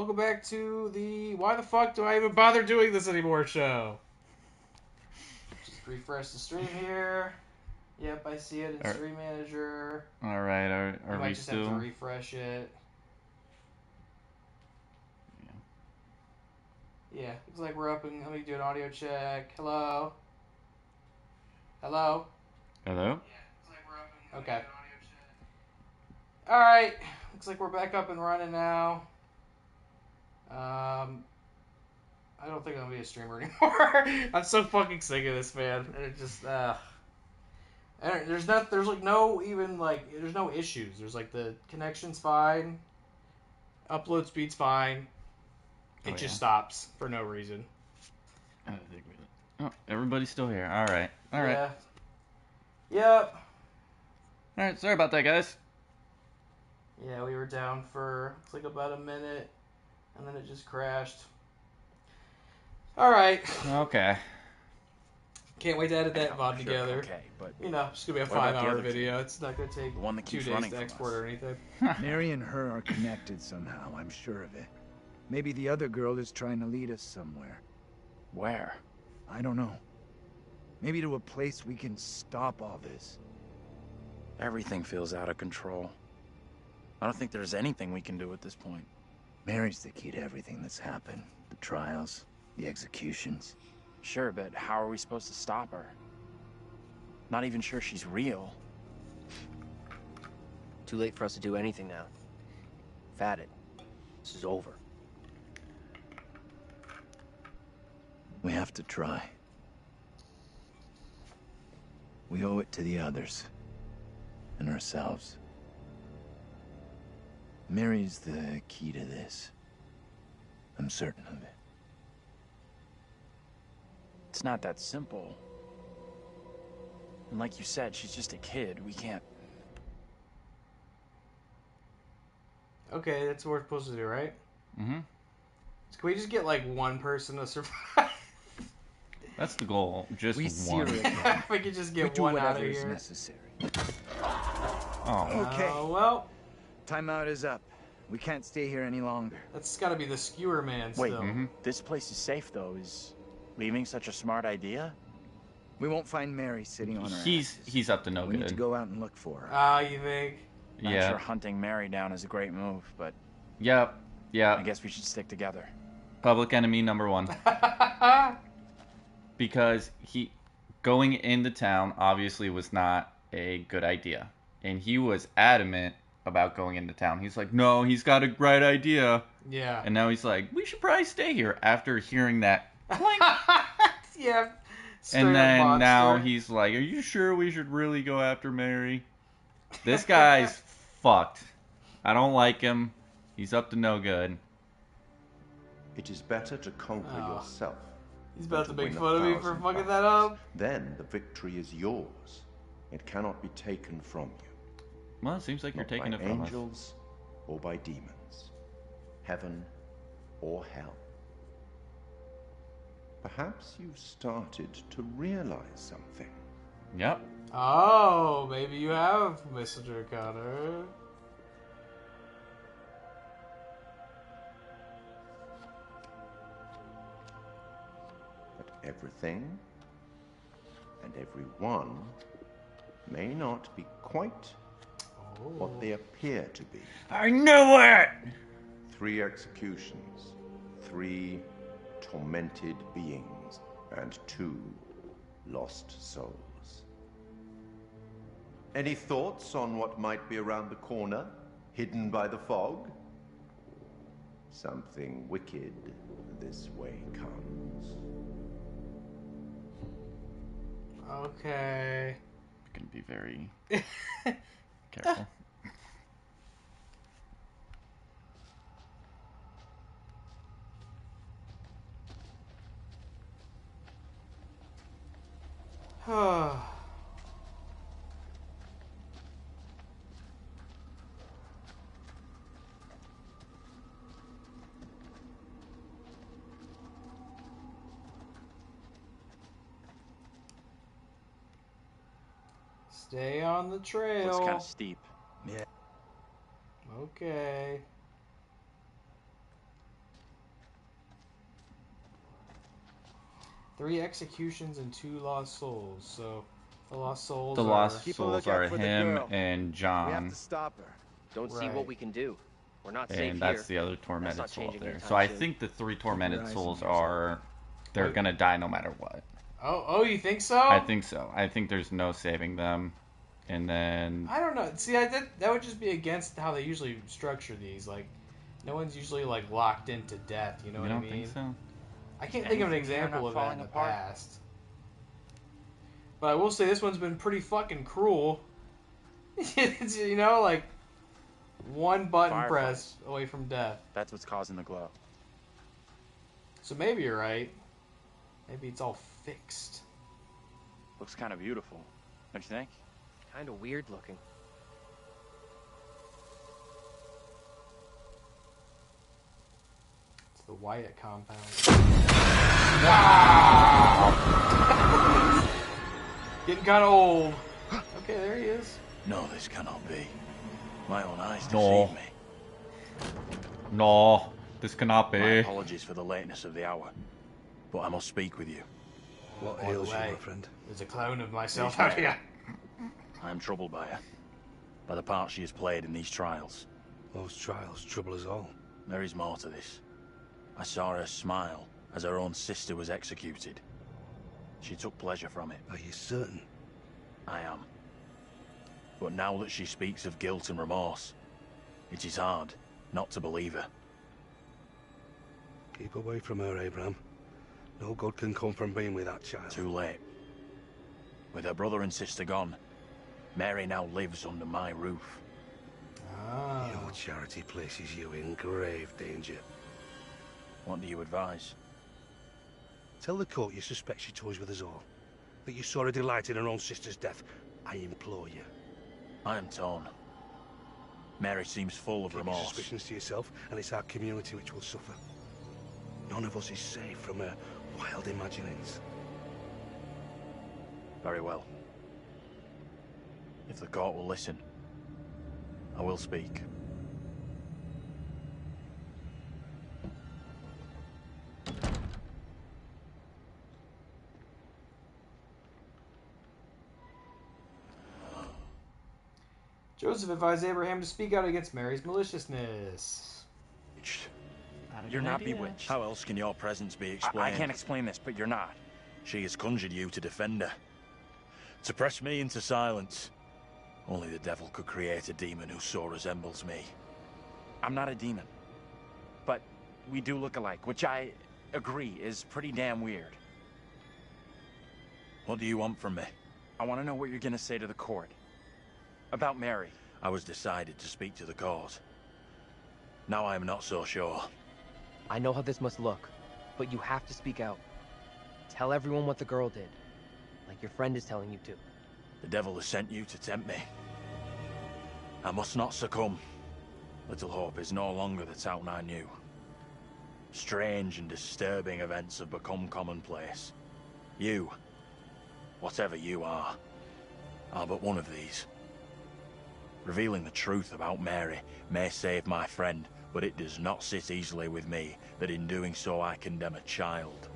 welcome back to the Why the fuck do I even bother doing this anymore show. Just refresh the stream here. Yep, I see it in Stream Manager. Alright, are we might just still... have to refresh it. Yeah, looks like we're up and let me do an audio check. Hello? Hello? Hello? Yeah, looks like we're up and okay. Do an audio check. Alright, looks like we're back up and running now. I don't think I'm gonna be a streamer anymore. I'm so fucking sick of this, man. And it just, there's no issues. There's like the connection's fine, upload speed's fine. It just stops for no reason. Oh, everybody's still here. Alright. Alright. Yeah. Yep. Alright, sorry about that, guys. Yeah, we were down for, looks like about a minute, and then it just crashed. Alright. Okay. Can't wait to edit that VOD together. Okay, but you know, it's going to be a 5-hour video. It's not going to take 2 days to export or anything. Mary and her are connected somehow, I'm sure of it. Maybe the other girl is trying to lead us somewhere. Where? I don't know. Maybe to a place we can stop all this. Everything feels out of control. I don't think there's anything we can do at this point. Mary's the key to everything that's happened. The trials, the executions. Sure, but how are we supposed to stop her? Not even sure she's real. Too late for us to do anything now. We've had it. This is over. We have to try. We owe it to the others. And ourselves. Mary's the key to this. I'm certain of it. It's not that simple. And like you said, she's just a kid. We can't... Okay, that's what we're supposed to do, right? Mm-hmm. So can we just get, like, one person to survive? That's the goal. Just one. If we could just get one out of here. Necessary. Oh. Okay. Well. Timeout is up. We can't stay here any longer. That's gotta be the skewer man still. Wait, this place is safe, though. Is leaving such a smart idea? We won't find Mary sitting on her He's up to no good. We need to go out and look for her. Ah, you think? I'm sure hunting Mary down is a great move, but... Yep. Yeah. I guess we should stick together. Public enemy number 1. Because going into town obviously was not a good idea. And he was adamant about going into town. He's like, no, he's got a great idea. Yeah. And now he's like, we should probably stay here after hearing that clink. Yeah. And then now he's like, are you sure we should really go after Mary? This guy's fucked. I don't like him. He's up to no good. It is better to conquer yourself. He's about to make fun of me for fucking that up. Then the victory is yours. It cannot be taken from you. Well, it seems like you're taking it from us. By angels or by demons. Heaven or hell. Perhaps you've started to realize something. Yep. Oh, maybe you have, Mr. Connor. But everything and everyone may not be quite what they appear to be. I knew it! 3 executions, 3 tormented beings, and 2 lost souls. Any thoughts on what might be around the corner, hidden by the fog? Something wicked this way comes. Okay. You can be very careful. Stay on the trail. It's kind of steep. Yeah. Okay. 3 executions and 2 lost souls. So the lost souls The are... lost Keep a souls lookout are for the him girl. and We have John, to stop her. Don't see Right. what we can do. We're not safe and here. that's the other tormented not soul changing there. anytime So I soon. think the 3 your tormented eyes souls and ears are, they're Wait. gonna die no matter what. Oh, you think so? I think so. I think there's no saving them. And then I don't know. See, that would just be against how they usually structure these. Like, no one's usually like locked into death. You know you what don't I mean? think so? I can't think of an Anything here example not of that falling in the apart? past. But I will say this one's been pretty fucking cruel. It's, you know, like one button Fireflies. press away from death. That's what's causing the glow. So maybe you're right. Maybe it's all fixed. Looks kind of beautiful, don't you think? Kind of weird looking. It's the Wyatt compound. Getting kind of old. Okay, there he is. No, this cannot be. My own eyes No. deceive me. No, this cannot My be. apologies for the lateness of the hour, but I must speak with you. What By the ails you, way, my friend? There's a clone of myself He's out here. I am troubled by her, by the part she has played in these trials. Those trials trouble us all. There is more to this. I saw her smile as her own sister was executed. She took pleasure from it. Are you certain? I am. But now that she speaks of guilt and remorse, it is hard not to believe her. Keep away from her, Abraham. No good can come from being with that child. Too late. With her brother and sister gone, Mary now lives under my roof. Ah. Your charity places you in grave danger. What do you advise? Tell the court you suspect she toys with us all. That you saw her delight in her own sister's death. I implore you. I am torn. Mary seems full of Keep your remorse. suspicions to yourself, and it's our community which will suffer. None of us is safe from her wild imaginings. Very well. If the court will listen, I will speak. Joseph advised Abraham to speak out against Mary's maliciousness. You're not bewitched. How else can your presence be explained? I can't explain this, but you're not. She has conjured you to defend her. To press me into silence. Only the devil could create a demon who so resembles me. I'm not a demon. But we do look alike, which I agree is pretty damn weird. What do you want from me? I want to know what you're going to say to the court. About Mary. I was decided to speak to the court. Now I am not so sure. I know how this must look, but you have to speak out. Tell everyone what the girl did, like your friend is telling you to. The devil has sent you to tempt me. I must not succumb. Little Hope is no longer the town I knew. Strange and disturbing events have become commonplace. You, whatever you are but one of these. Revealing the truth about Mary may save my friend, but it does not sit easily with me that in doing so I condemn a child.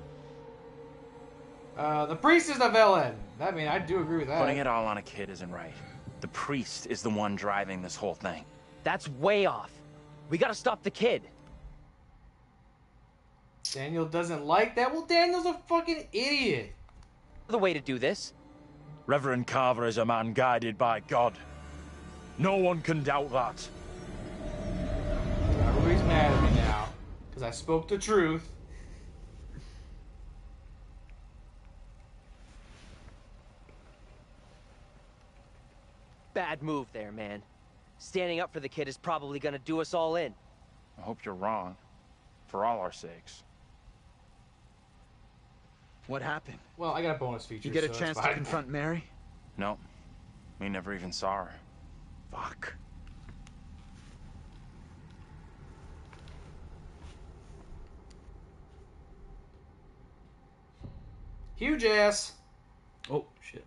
The priest is the villain. I mean, I do agree with that. Putting it all on a kid isn't right. The priest is the one driving this whole thing. That's way off. We gotta stop the kid. Daniel doesn't like that. Well, Daniel's a fucking idiot. The way to do this. Reverend Carver is a man guided by God. No one can doubt that. Everybody's mad at me now because I spoke the truth. Bad move there, man. Standing up for the kid is probably gonna do us all in. I hope you're wrong. For all our sakes. What happened? Well, I got a bonus feature. You get a so it's chance to fine. confront Mary? No. We never even saw her. Fuck. Huge ass. Oh, shit.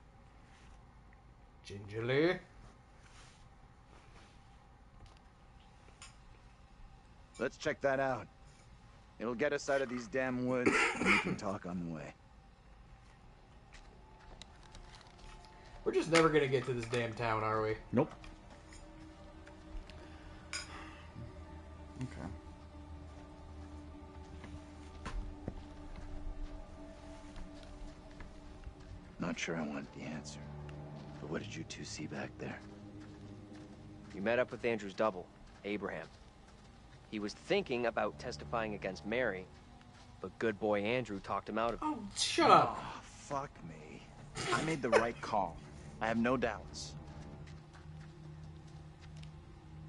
Gingerly. Let's check that out. It'll get us out of these damn woods, and we can talk on the way. We're just never gonna get to this damn town, are we? Nope. Okay. Not sure I want the answer. But what did you two see back there? You met up with Andrew's double, Abraham. He was thinking about testifying against Mary, but good boy Andrew talked him out of it. Oh, shut up. Oh, fuck me. I made the right call. I have no doubts.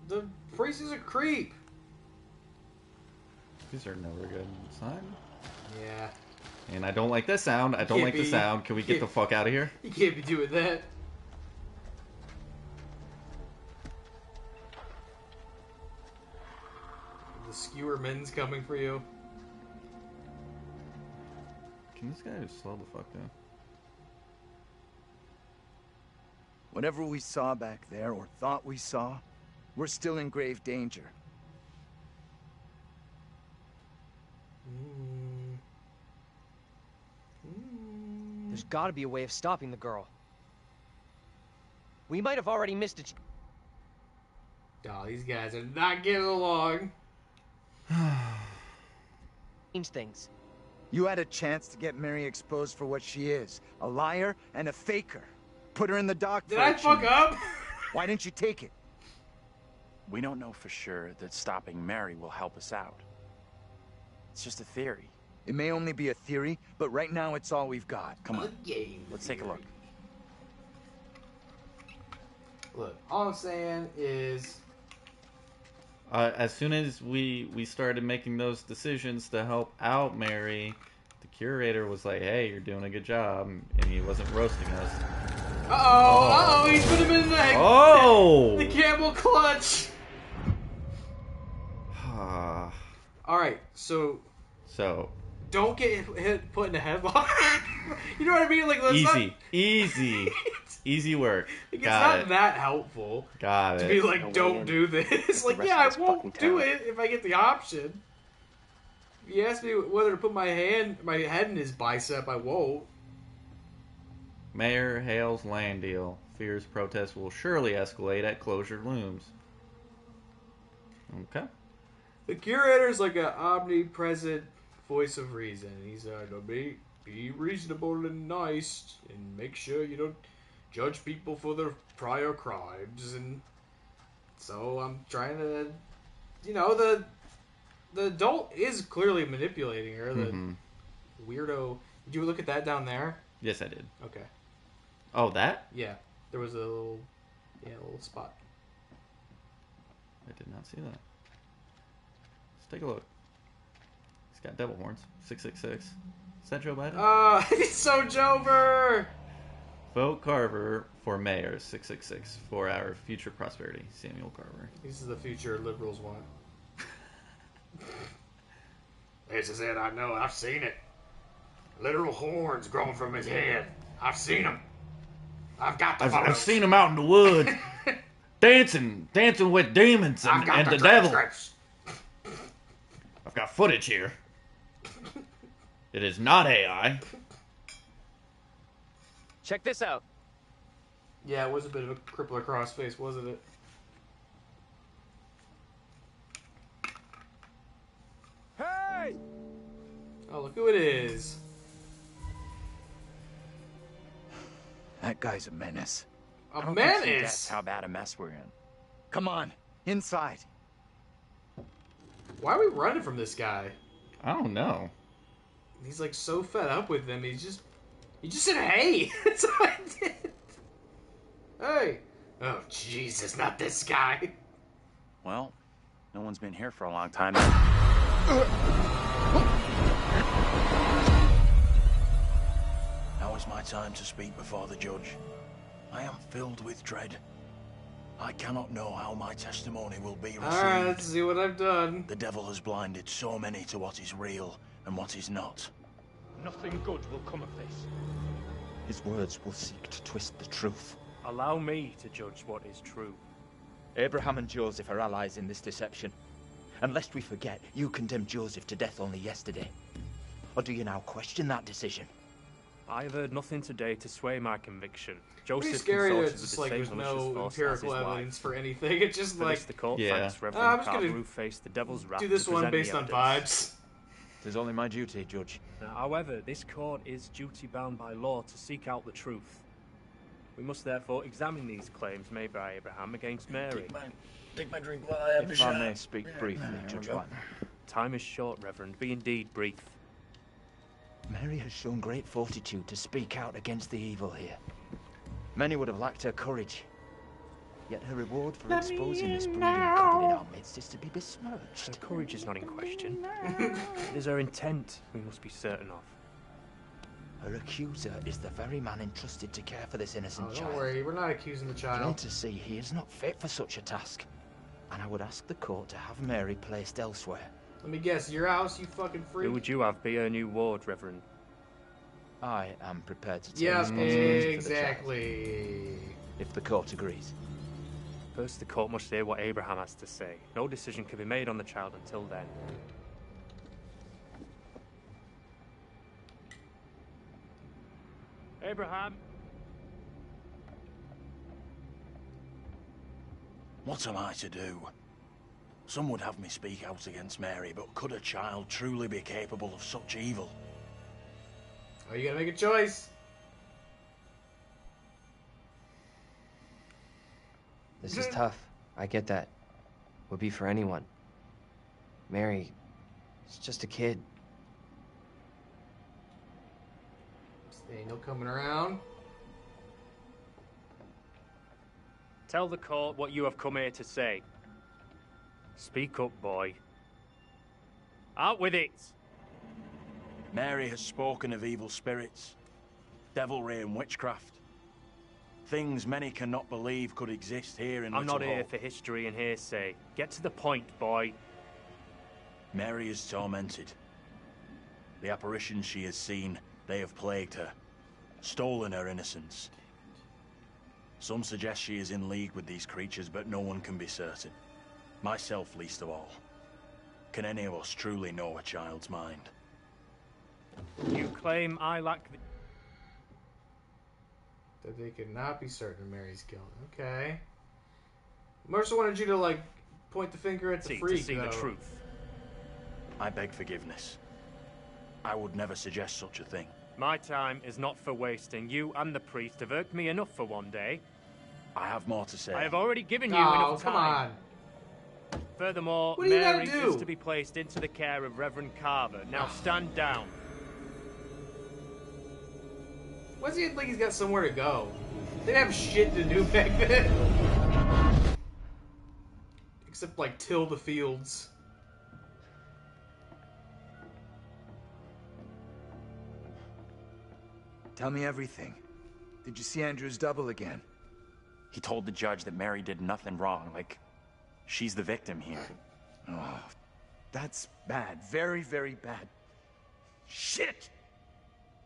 The priest is a creep. These are never a good sign. Yeah. And I don't like this sound. I don't like the sound. Can we get the fuck out of here? You can't be doing that. The skewerman's coming for you. Can this guy just slow the fuck down? Whatever we saw back there, or thought we saw, we're still in grave danger. There's gotta be a way of stopping the girl. We might have already missed it. Oh, these guys are not getting along. Change things. You had a chance to get Mary exposed for what she is. A liar and a faker. Put her in the dock. Did I fuck up? Why didn't you take it? We don't know for sure that stopping Mary will help us out. It's just a theory. It may only be a theory, but right now it's all we've got. Come on, let's take a look. Look, all I'm saying is... As soon as we started making those decisions to help out Mary, the curator was like, hey, you're doing a good job, and he wasn't roasting us. Uh-oh, he's put him in the... Oh! The camel clutch! Alright, so... Don't get put in a headlock. You know what I mean? Like, Easy work. It's not that helpful. Got it. To be like, don't do this. Like, yeah, I won't do it if I get the option. If you ask me whether to put my head in his bicep, I won't. Mayor hails land deal. Fears protests will surely escalate at closure looms. Okay. The curator's like an omnipresent voice of reason. He's to be reasonable and nice, and make sure you don't judge people for their prior crimes. And so I'm trying to, the adult is clearly manipulating her. The weirdo. Did you look at that down there? Yes, I did. Okay. Oh, that? Yeah, there was a little spot. I did not see that. Let's take a look. He's got devil horns. 666. Is that Joe Biden? It's so Jover! Vote Carver for mayor. 666 for our future prosperity. Samuel Carver. This is the future liberals want. This is it, I know. I've seen it. Literal horns growing from his head. I've seen them. I've got the photos. I've seen him out in the woods. dancing with demons and the devil. I've got footage here. It is not AI. Check this out. Yeah, it was a bit of a crippler crossface, wasn't it? Hey! Oh, look who it is. That guy's a menace. A I don't menace? think that's how bad a mess we're in. Come on, inside. Why are we running from this guy? I don't know. He's like so fed up with him. He just said, "Hey." That's what I did. Hey. Oh Jesus, not this guy. Well, no one's been here for a long time. Now is my time to speak before the judge. I am filled with dread. I cannot know how my testimony will be received. Alright, let's see what I've done. The devil has blinded so many to what is real and what is not. Nothing good will come of this. His words will seek to twist the truth. Allow me to judge what is true. Abraham and Joseph are allies in this deception. And lest we forget, you condemned Joseph to death only yesterday. Or do you now question that decision? I have heard nothing today to sway my conviction. Pretty Joseph scary that consulted it's with just the like same there's malicious no force as empirical his evidence wife. for anything. It's just For like this, the court Yeah. thanks I'm Reverend just gonna Carver, who faced the devil's wrath do this to one present based the on evidence. vibes. It is only my duty, Judge. However, this court is duty-bound by law to seek out the truth. We must therefore examine these claims made by Abraham against Mary. Take my drink while I have If I may speak briefly, Judge White. Time is short, Reverend. Be indeed brief. Mary has shown great fortitude to speak out against the evil here. Many would have lacked her courage. Yet her reward for exposing this breeding covered in our midst is to be besmirched. Her courage is not in question. It is her intent we must be certain of. Her accuser is the very man entrusted to care for this innocent Oh, child. don't worry, we're not accusing the Plain child. to see he is not fit for such a task. And I would ask the court to have Mary placed elsewhere. Let me guess, your house, you fucking freak. Who would you have be her new ward, Reverend? I am prepared to take Yeah, responsibility exactly. for the child, if the court agrees. First, the court must hear what Abraham has to say. No decision can be made on the child until then. Abraham! What am I to do? Some would have me speak out against Mary, but could a child truly be capable of such evil? Oh, you gotta make a choice. This is tough. I get that. Would be for anyone. Mary, it's just a kid. Is Daniel coming around? Tell the court what you have come here to say. Speak up, boy. Out with it! Mary has spoken of evil spirits, devilry and witchcraft. Things many cannot believe could exist here in I'm Little not here Hope. for history and hearsay. Get to the point, boy. Mary is tormented. The apparitions she has seen, they have plagued her, stolen her innocence. Some suggest she is in league with these creatures, but no one can be certain. Myself least of all. Can any of us truly know a child's mind? You claim I lack the... That they could not be certain of Mary's guilt. Okay. Mercer wanted you to, like, point the finger at the to freak, see though. the truth. I beg forgiveness. I would never suggest such a thing. My time is not for wasting. You and the priest have irked me enough for one day. I have more to say. I have already given you Oh, enough come time. on. Furthermore, What do you Mary gotta do? is to be placed into the care of Reverend Carver. Now stand down. Why does he act like he's got somewhere to go? They didn't have shit to do back then. Except, like, till the fields. Tell me everything. Did you see Andrew's double again? He told the judge that Mary did nothing wrong, like she's the victim here. Oh, that's bad. Very, very bad. Shit!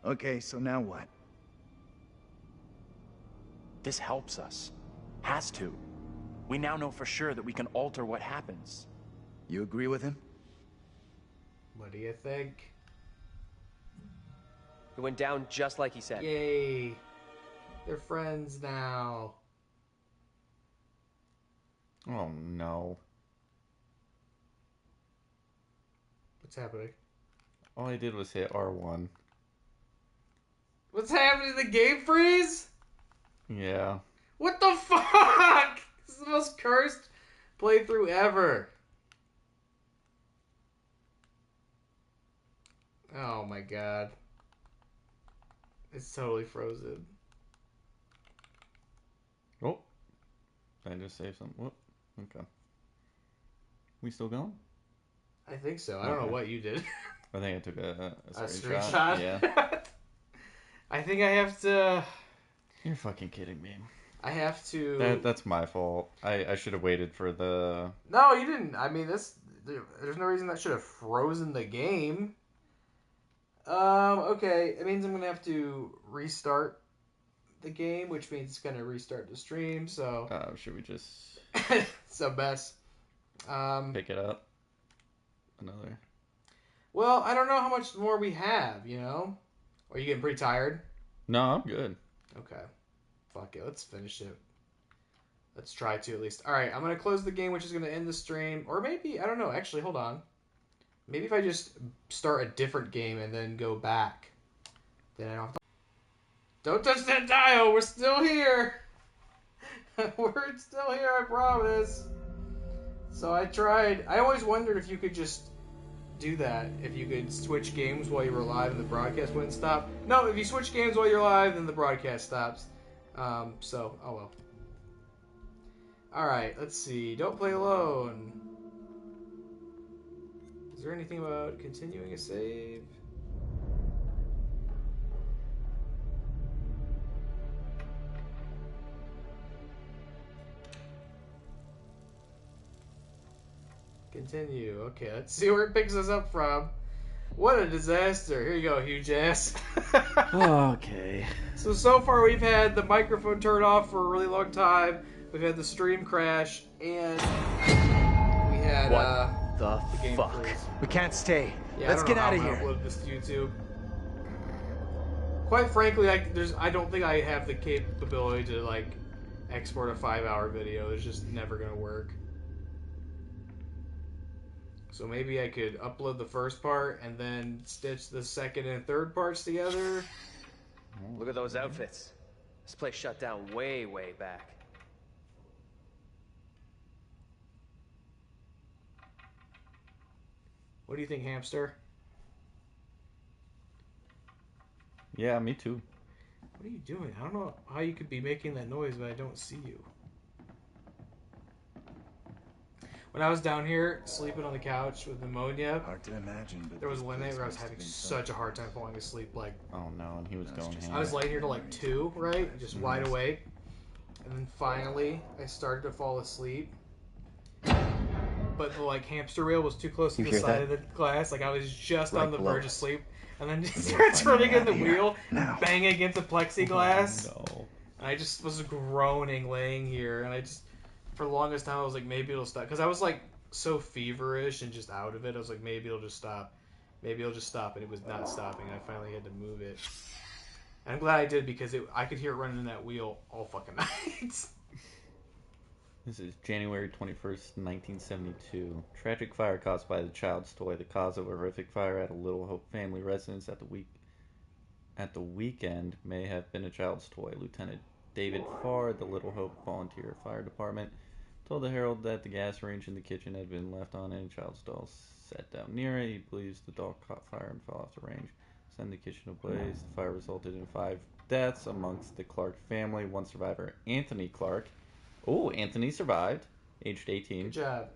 Okay, so now what? This helps us. Has to. We now know for sure that we can alter what happens. You agree with him? What do you think? It went down just like he said. Yay. They're friends now. Oh no. What's happening? All I did was hit R1. What's happening? The game freeze? Yeah. What the fuck? This is the most cursed playthrough ever. Oh my god. It's totally frozen. Oh. Did I just save something? Whoop. Okay. We still going? I think so. I don't know what you did. I think I took a A screenshot. screenshot? Yeah. I think I have to... You're fucking kidding me. I have to... That's my fault. I should have waited for the... No, you didn't. I mean, there's no reason that should have frozen the game. Okay. It means I'm going to have to restart the game, which means it's going to restart the stream, so... should we just... It's a mess. Pick it up? Another... Well, I don't know how much more we have, you know? Are you getting pretty tired? No, I'm good. Okay. Fuck it. Let's finish it. Let's try to at least. All right. I'm gonna close the game, which is gonna end the stream, or maybe I don't know. Actually, hold on. Maybe if I just start a different game and then go back, then I don't have to... Don't touch that dial! We're still here! We're still here, I promise! So I tried... I always wondered if you could just do that. If you could switch games while you were live and the broadcast wouldn't stop. No, if you switch games while you're live, then the broadcast stops. So, oh well. Alright, let's see. Don't play alone. Is there anything about continuing a save? Continue. Okay, let's see where it picks us up from. What a disaster. Here you go, huge ass. Okay. So far we've had the microphone turned off for a really long time. We've had the stream crash, and we had the game fuck? freeze. We can't stay. Yeah, Let's get out of I here. don't know how I'm gonna upload this to YouTube. Quite frankly, I don't think I have the capability to like export a 5-hour video. It's just never gonna work. So maybe I could upload the first part and then stitch the second and third parts together. Look at those outfits. This place shut down way, way back. What do you think, hamster? Yeah, me too. What are you doing? I don't know how you could be making that noise, but I don't see you. When I was down here sleeping on the couch with pneumonia, hard to imagine, but there was one night where I was must have having been such a hard time falling asleep. Like, Oh no, and he was going ham. I was laying here till like 2, right? Just wide awake. And then finally, I started to fall asleep. But the like hamster wheel was too close to You the hear side that? of the glass. Like I was just Right on the below verge of us. sleep. And then just We starts gotta find running a way in the out of here. wheel, Now. banging against the plexiglass. No. And I just was groaning laying here. And I just, for the longest time, I was like, maybe it'll stop. Because I was like so feverish and just out of it. I was like, maybe it'll just stop. Maybe it'll just stop. And it was not stopping. I finally had to move it. And I'm glad I did because I could hear it running in that wheel all fucking night. This is January 21st, 1972. Tragic fire caused by the child's toy. The cause of a horrific fire at a Little Hope family residence at the weekend may have been a child's toy. Lieutenant David Farr, the Little Hope Volunteer Fire Department, told the Herald that the gas range in the kitchen had been left on and a child's doll sat down near it. He believes the doll caught fire and fell off the range, sending the kitchen ablaze. The fire resulted in 5 deaths amongst the Clark family. One survivor, Anthony Clark. Oh, Anthony survived, aged 18. Good job.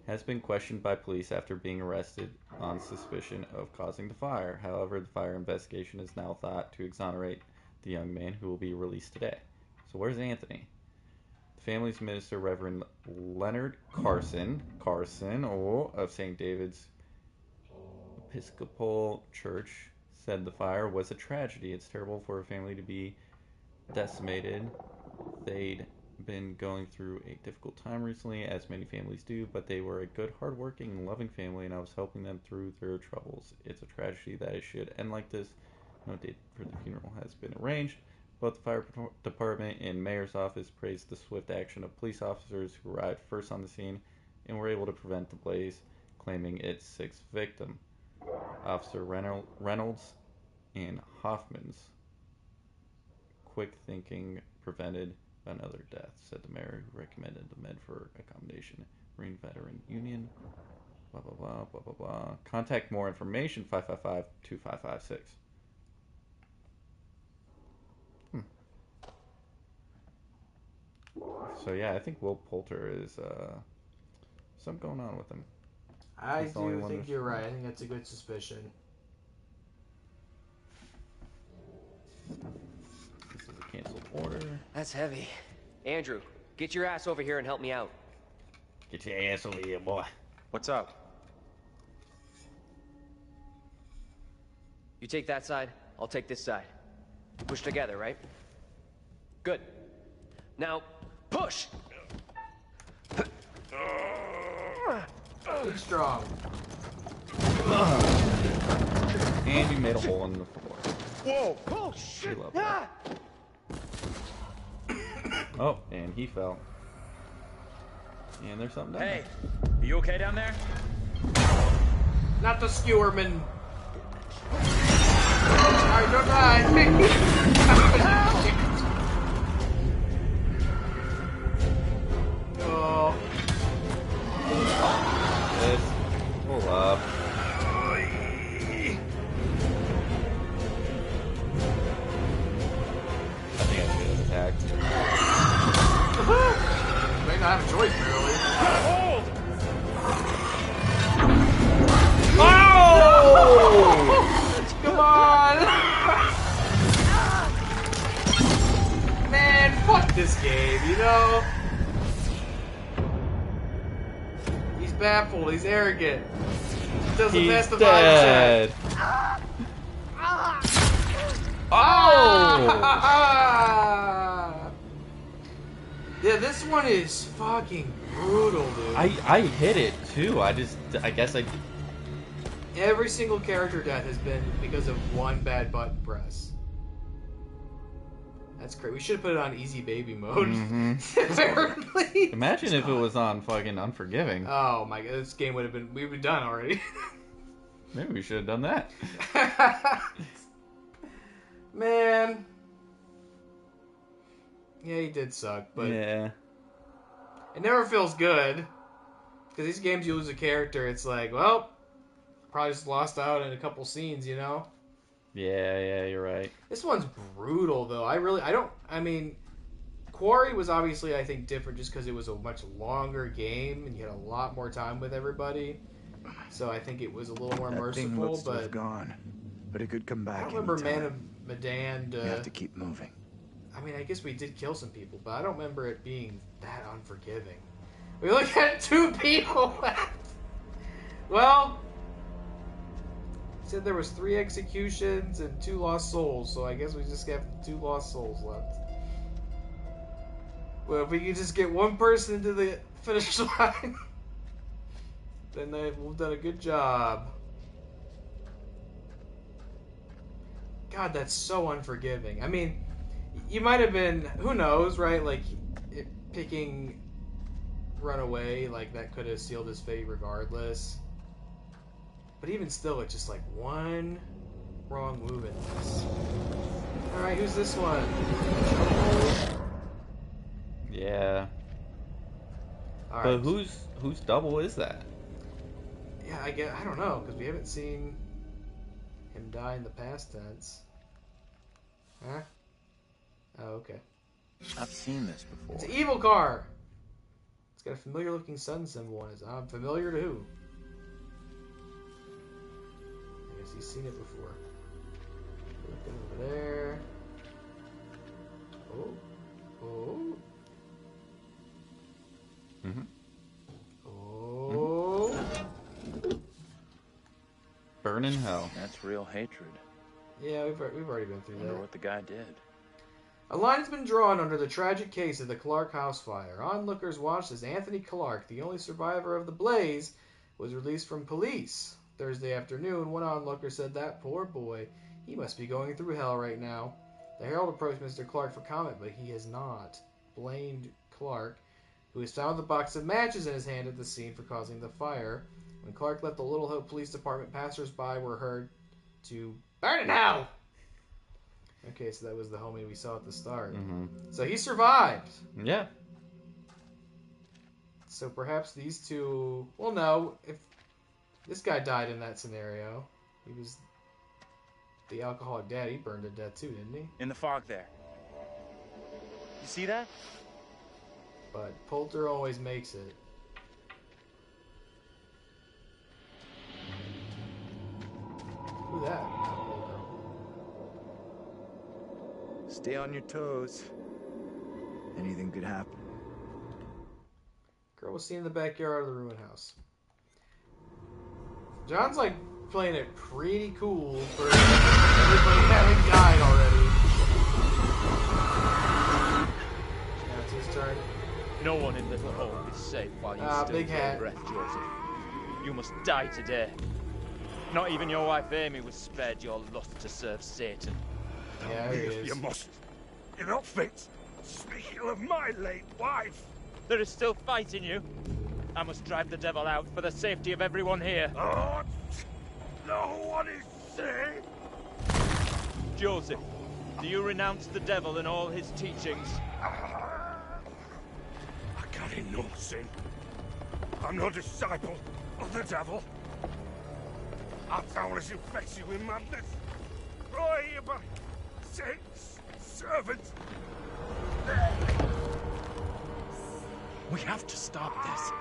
Has been questioned by police after being arrested on suspicion of causing the fire. However, the fire investigation is now thought to exonerate the young man, who will be released today. So where's Anthony? The family's minister, Reverend Leonard Carson, of St. David's Episcopal Church, said the fire was a tragedy. It's terrible for a family to be decimated. They'd been going through a difficult time recently, as many families do, but they were a good, hardworking, and loving family, and I was helping them through their troubles. It's a tragedy that it should end like this. No date for the funeral has been arranged. Both the fire department and mayor's office praised the swift action of police officers who arrived first on the scene and were able to prevent the blaze, claiming its 6th victim. Officer Reynolds and Hoffman's quick thinking prevented another death, said the mayor, who recommended the Medford Accommodation Marine Veteran Union. Blah, blah, blah, blah, blah, blah. Contact more information, 555-2556. So yeah, I think Will Poulter is, something going on with him. I That's the only do one think that's- you're right. I think that's a good suspicion. This is a canceled order. That's heavy. Andrew, get your ass over here and help me out. Get your ass over here, boy. What's up? You take that side, I'll take this side. Push together, right? Good. Now, push! Good strong. And you made a hole in the floor. Whoa! Oh We shit! love that. Oh, and he fell. And there's something down Hey, are you okay down there? Not the skewerman. Alright, don't die. Oh. Let's pull up. I think I should have attacked. May not have a choice, really. Oh! Come on! Man, fuck this game, you know? He's baffled, he's arrogant. He doesn't pass the vibe dead. check. Oh! Yeah, this one is fucking brutal, dude. I hit it too. I guess I. Every single character death has been because of one bad button press. That's great. We should have put it on easy baby mode. Apparently. Imagine if it was on fucking Unforgiving. Oh my god, this game would have been. We'd be done already. Maybe we should have done that. Man. Yeah, he did suck, but yeah, it never feels good. Because these games, you lose a character, it's like, well, probably just lost out in a couple scenes, you know? Yeah, you're right. This one's brutal, though. I mean, Quarry was obviously, I think, different just because it was a much longer game and you had a lot more time with everybody. So I think it was a little more That thing merciful, looks to have but gone, but it could come back. I don't remember anytime. Man of Medan. We have to keep moving. I mean, I guess we did kill some people, but I don't remember it being that unforgiving. We only had 2 people left. Well, said there was 3 executions and 2 lost souls, so I guess we just have 2 lost souls left. Well, if we could just get one person into the finish line, then we've done a good job. God, that's so unforgiving. I mean, you might have been, who knows, right? Like, picking Runaway, like, that could have sealed his fate regardless. But even still, it's just like one wrong move in this. Alright, who's this one? Yeah. All But right. whose double is that? Yeah, I don't know, because we haven't seen him die in the past tense. Huh? Oh, okay. I've seen this before. It's an evil car! It's got a familiar looking sun symbol on it. Familiar to who? I guess he's seen it before. Looking over there. Oh. Oh. Mm-hmm. Oh. Burn in hell. That's real hatred. Yeah, we've already been through Wonder that. what the guy did. A line has been drawn under the tragic case of the Clark house fire. Onlookers watched as Anthony Clark, the only survivor of the blaze, was released from police. Thursday afternoon, one onlooker said that poor boy, he must be going through hell right now. The Herald approached Mr. Clark for comment, but he has not. Blamed Clark, who has found the box of matches in his hand at the scene for causing the fire. When Clark left the Little Hope Police Department, passers-by were heard to burn in hell! Okay, so that was the homie we saw at the start. Mm-hmm. So he survived. Yeah. So perhaps these two... Well, no. If this guy died in that scenario, he was the alcoholic dad. He burned to death too, didn't he? In the fog there. You see that? But Poulter always makes it. Who that? Stay on your toes. Anything could happen. Girl was seen in the backyard of the ruin house. John's like playing it pretty cool for everybody having died already. Now it's his turn. No one in Little Hope is safe while you still big draw hat. breath, Joseph. You must die today. Not even your wife Amy was spared your lust to serve Satan. Yeah, me he if is. you must. You're not fit. Speaking of my late wife. There is still fight in you. I must drive the devil out for the safety of everyone here. Oh, no one is safe. Joseph, do you renounce the devil and all his teachings? I carry no sin. I'm no disciple of the devil. Our town is infected with madness. Brought here by saints, servants. We have to stop this.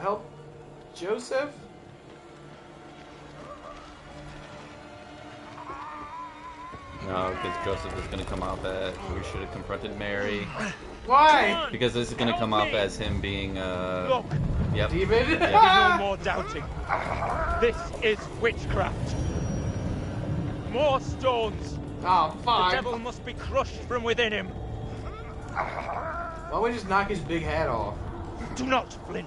Help Joseph? No, because Joseph is going to come off as we should have confronted Mary. Why? Because this is going to come off as him being Look, yep. Demon? there is no more doubting. This is witchcraft. More stones. Oh, The fuck. devil must be crushed from within him. Why don't we just knock his big head off? Do not flinch.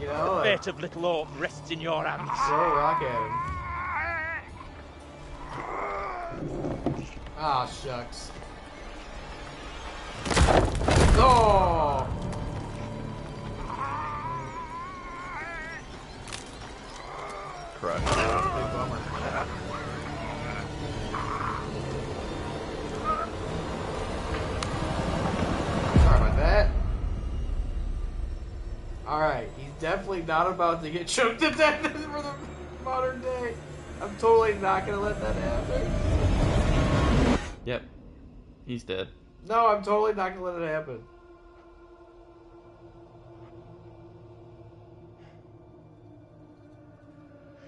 You The know, like, fate of Little Orc rests in your hands. throw a rock at him. Ah, shucks. Oh! Crush. Big bummer. Sorry about that. Alright, he's definitely not about to get choked to death for the modern day. I'm totally not gonna let that happen. Yep. He's dead. No, I'm totally not gonna let it happen.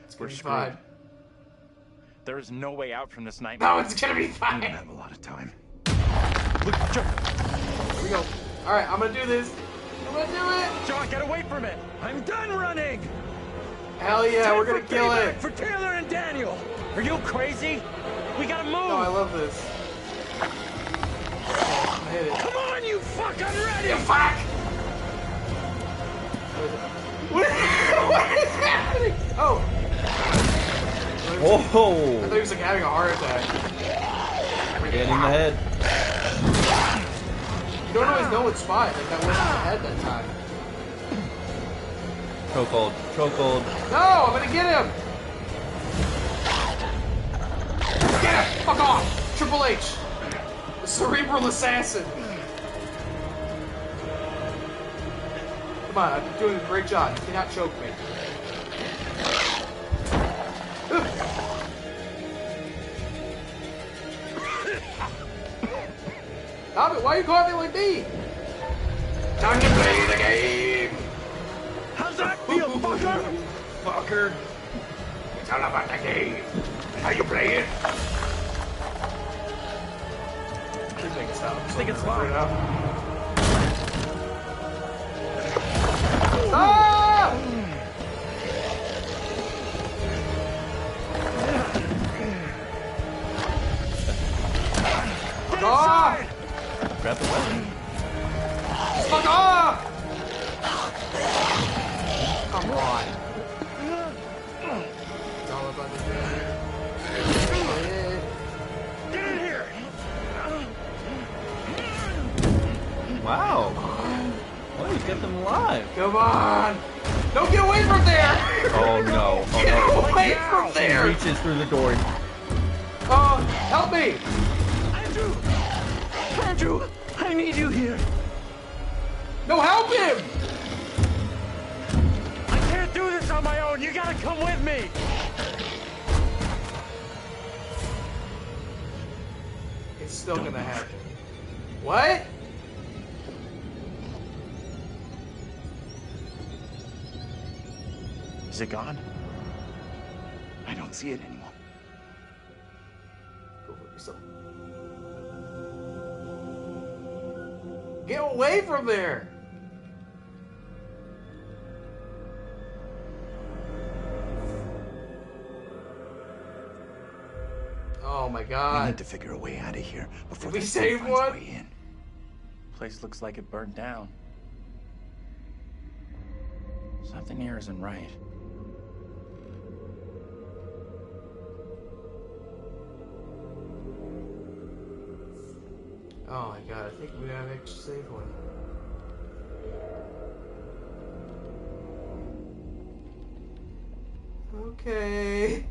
It's gonna We're be screwed. fine. There is no way out from this nightmare. No, it's gonna be We fine. don't have a lot of time. Look, Joe, Here we go. Alright, I'm gonna do this. I'm gonna do it. John, get away from it. I'm done running! Hell yeah, we're gonna kill it. For Taylor and Daniel! Are you crazy? We gotta move. No, I love this. I'm gonna hit it. Come on, you fuck! I'm ready! You fuck! What is happening? Oh! I Whoa! thought he was like having a heart attack. Get in the head. You don't always know what spot. Like that wasn't the head that time. Chokehold. Chokehold. No, I'm gonna get him. Get him! Fuck off! Triple H, the cerebral assassin. Come on, I'm doing a great job. You cannot choke me. Stop it! Why are you calling me like me? Time to play the game! How's that feel, fucker? Fucker. It's all about the game. How you play it? I think it's out. I think it's fine. Ah! Fuck off! Grab the weapon. Fuck off! Come on. It's all about the game. Get in here! Wow. Well, you kept him alive. Come on! Don't get away from there! Oh no. Oh Get no. away from He there! reaches through the door. Oh, help me! Andrew! Andrew! I need you here! No, help him! I can't do this on my own. You gotta come with me. It's still gonna happen. What? Is it gone? I don't see it anymore. Go for yourself. Get away from there! Oh my We god. need to figure a way out of here before Did we the save finds one? a way in. Place looks like it burned down. Something here isn't right. Oh my god, I think we have an extra save one. Okay.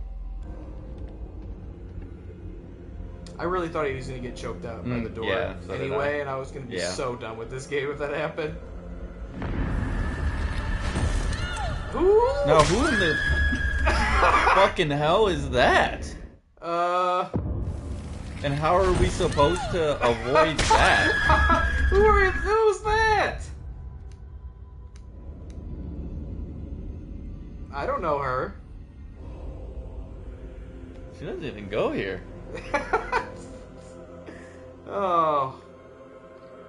I really thought he was going to get choked out by the door so anyway, and I was going to be so done with this game if that happened. Who? Now, who in the fucking hell is that? And how are we supposed to avoid that? Who's that? I don't know her. She doesn't even go here. Oh.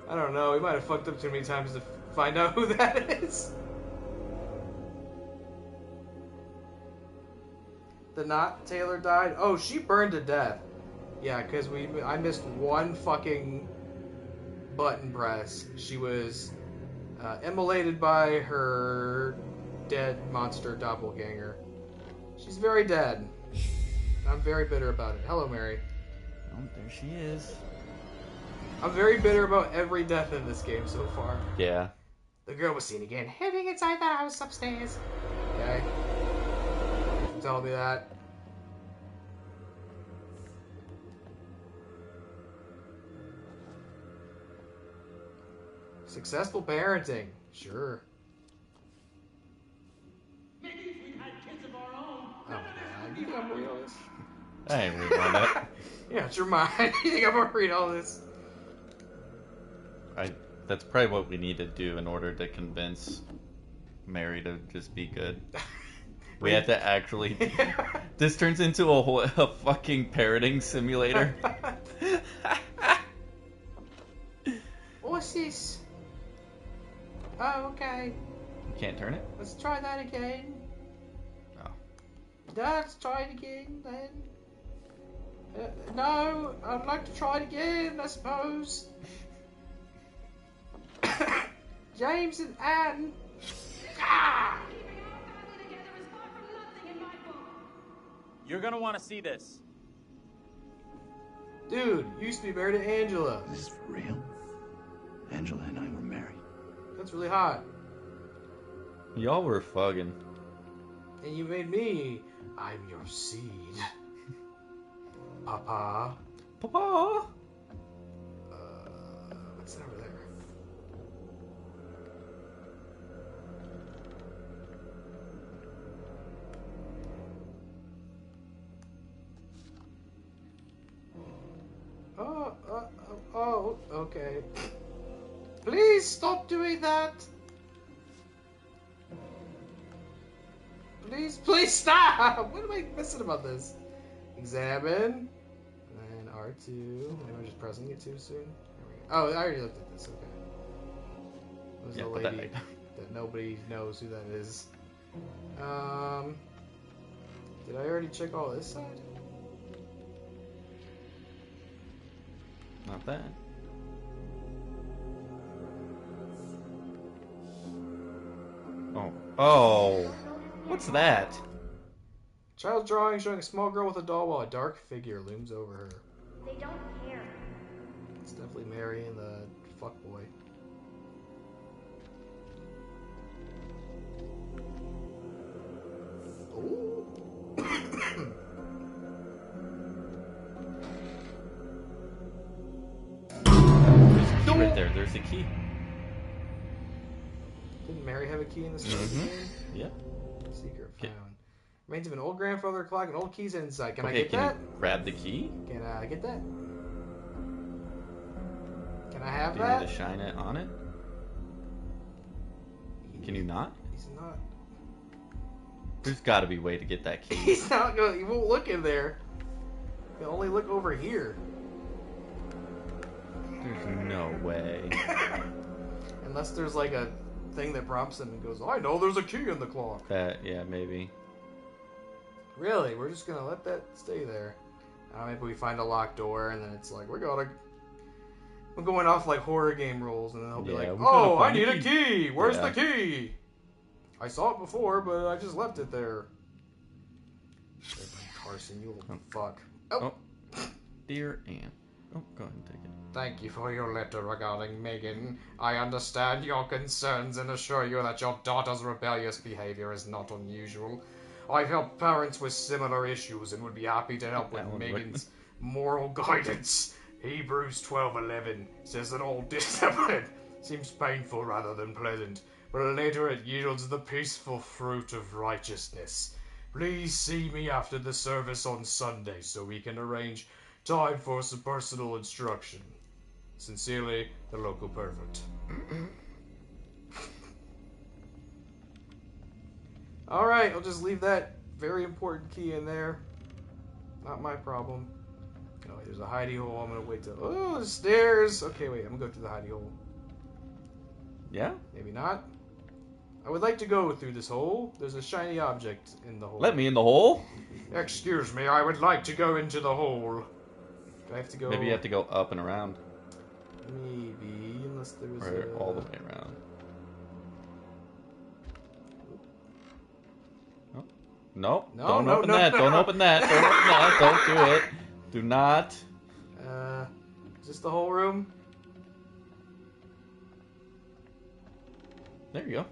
I don't know. We might have fucked up too many times to find out who that is. The Knot Taylor died? Oh, she burned to death. Yeah, because I missed one fucking button press. She was immolated by her dead monster doppelganger. She's very dead. I'm very bitter about it. Hello, Mary. Oh, there she is. I'm very bitter about every death in this game so far. Yeah. The girl was seen again, heading inside the house upstairs. Okay. Tell me that. Successful parenting. Sure. Maybe if we had kids of our own. Oh my god. You think I'm real this? I ain't reading all that. Yeah, it's your mind. You think I'm gonna read all this? That's probably what we need to do in order to convince Mary to just be good. We have to actually... This turns into a fucking parroting simulator. What's this? Oh, okay. You can't turn it? Let's try that again. Oh. Let's try it again, then. No, I'd like to try it again, I suppose. James and Anne. Ah! You're gonna want to see this. Dude, you used to be married to Angela. Is this for real? Angela and I were married. That's really hot. Y'all were fucking. And you made me. I'm your seed. Papa. Papa! What's that over there? Oh, okay. Please stop doing that. Please stop. What am I missing about this? Examine. And R2. Am I just pressing it too soon? There we go. Oh, I already looked at this. Okay. There's a lady that nobody knows who that is. Did I already check all this side? Not that. Oh. Oh! What's that? Child's drawing showing a small girl with a doll while a dark figure looms over her. They don't care. It's definitely Mary and the fuckboy. Ooh. There's a key right there. There's a key. Didn't Mary have a key in the start of the game? Yeah. Secret found. Remains of an old grandfather clock and old keys inside. Can I Okay, get can that? you grab the key? Can I get that? Can I have Do you that? need to shine it on it? Can you not? He's not. There's got to be a way to get that key. He's not going. He won't look in there. He'll only look over here. There's no way. Unless there's like a thing that prompts him and goes, I know there's a key in the clock. Yeah, maybe. Really? We're just gonna let that stay there. Maybe we find a locked door and then it's like, we're going off like horror game rules and then they'll be like, oh, I need a key. Where's the key? I saw it before, but I just left it there. Carson, you little fuck. Oh. Dear Anne. Oh, go ahead and take it. Thank you for your letter regarding Megan. I understand your concerns and assure you that your daughter's rebellious behavior is not unusual. I've helped parents with similar issues and would be happy to help with Alan Megan's moral guidance. Hebrews 12:11 says that all discipline seems painful rather than pleasant, but later it yields the peaceful fruit of righteousness. Please see me after the service on Sunday so we can arrange time for some personal instruction. Sincerely, the local pervert. Alright, I'll just leave that very important key in there. Not my problem. Oh, there's a hidey hole. I'm gonna wait till... Oh, the stairs! Okay, wait, I'm gonna go through the hidey hole. Yeah? Maybe not. I would like to go through this hole. There's a shiny object in the hole. Let me in the hole? Excuse me, I would like to go into the hole. Do I have to go... Maybe you have to go up and around. Maybe, unless there was or all the way around. Oh. Nope. No, Don't no, open no, that. no. Don't open that. Don't open that. Don't do it. Do not. Is this the whole room? There you go.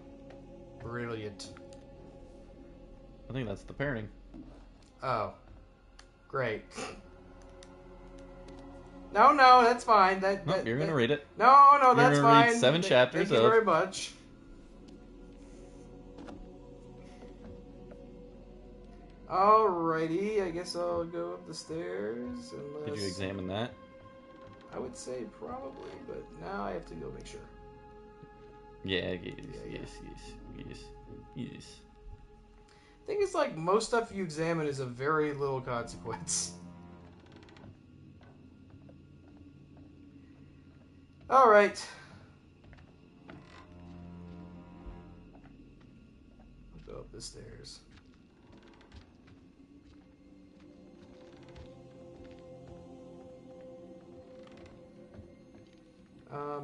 Brilliant. I think that's the pairing. Oh. Great. No, that's fine. That you're gonna read it. No, You're that's gonna fine. read 7 chapters Thank you very much. Alrighty, I guess I'll go up the stairs. Unless... Did you examine that? I would say probably, but now I have to go make sure. Yeah, yes. I think it's like most stuff you examine is of very little consequence. Alright. I'll go up the stairs.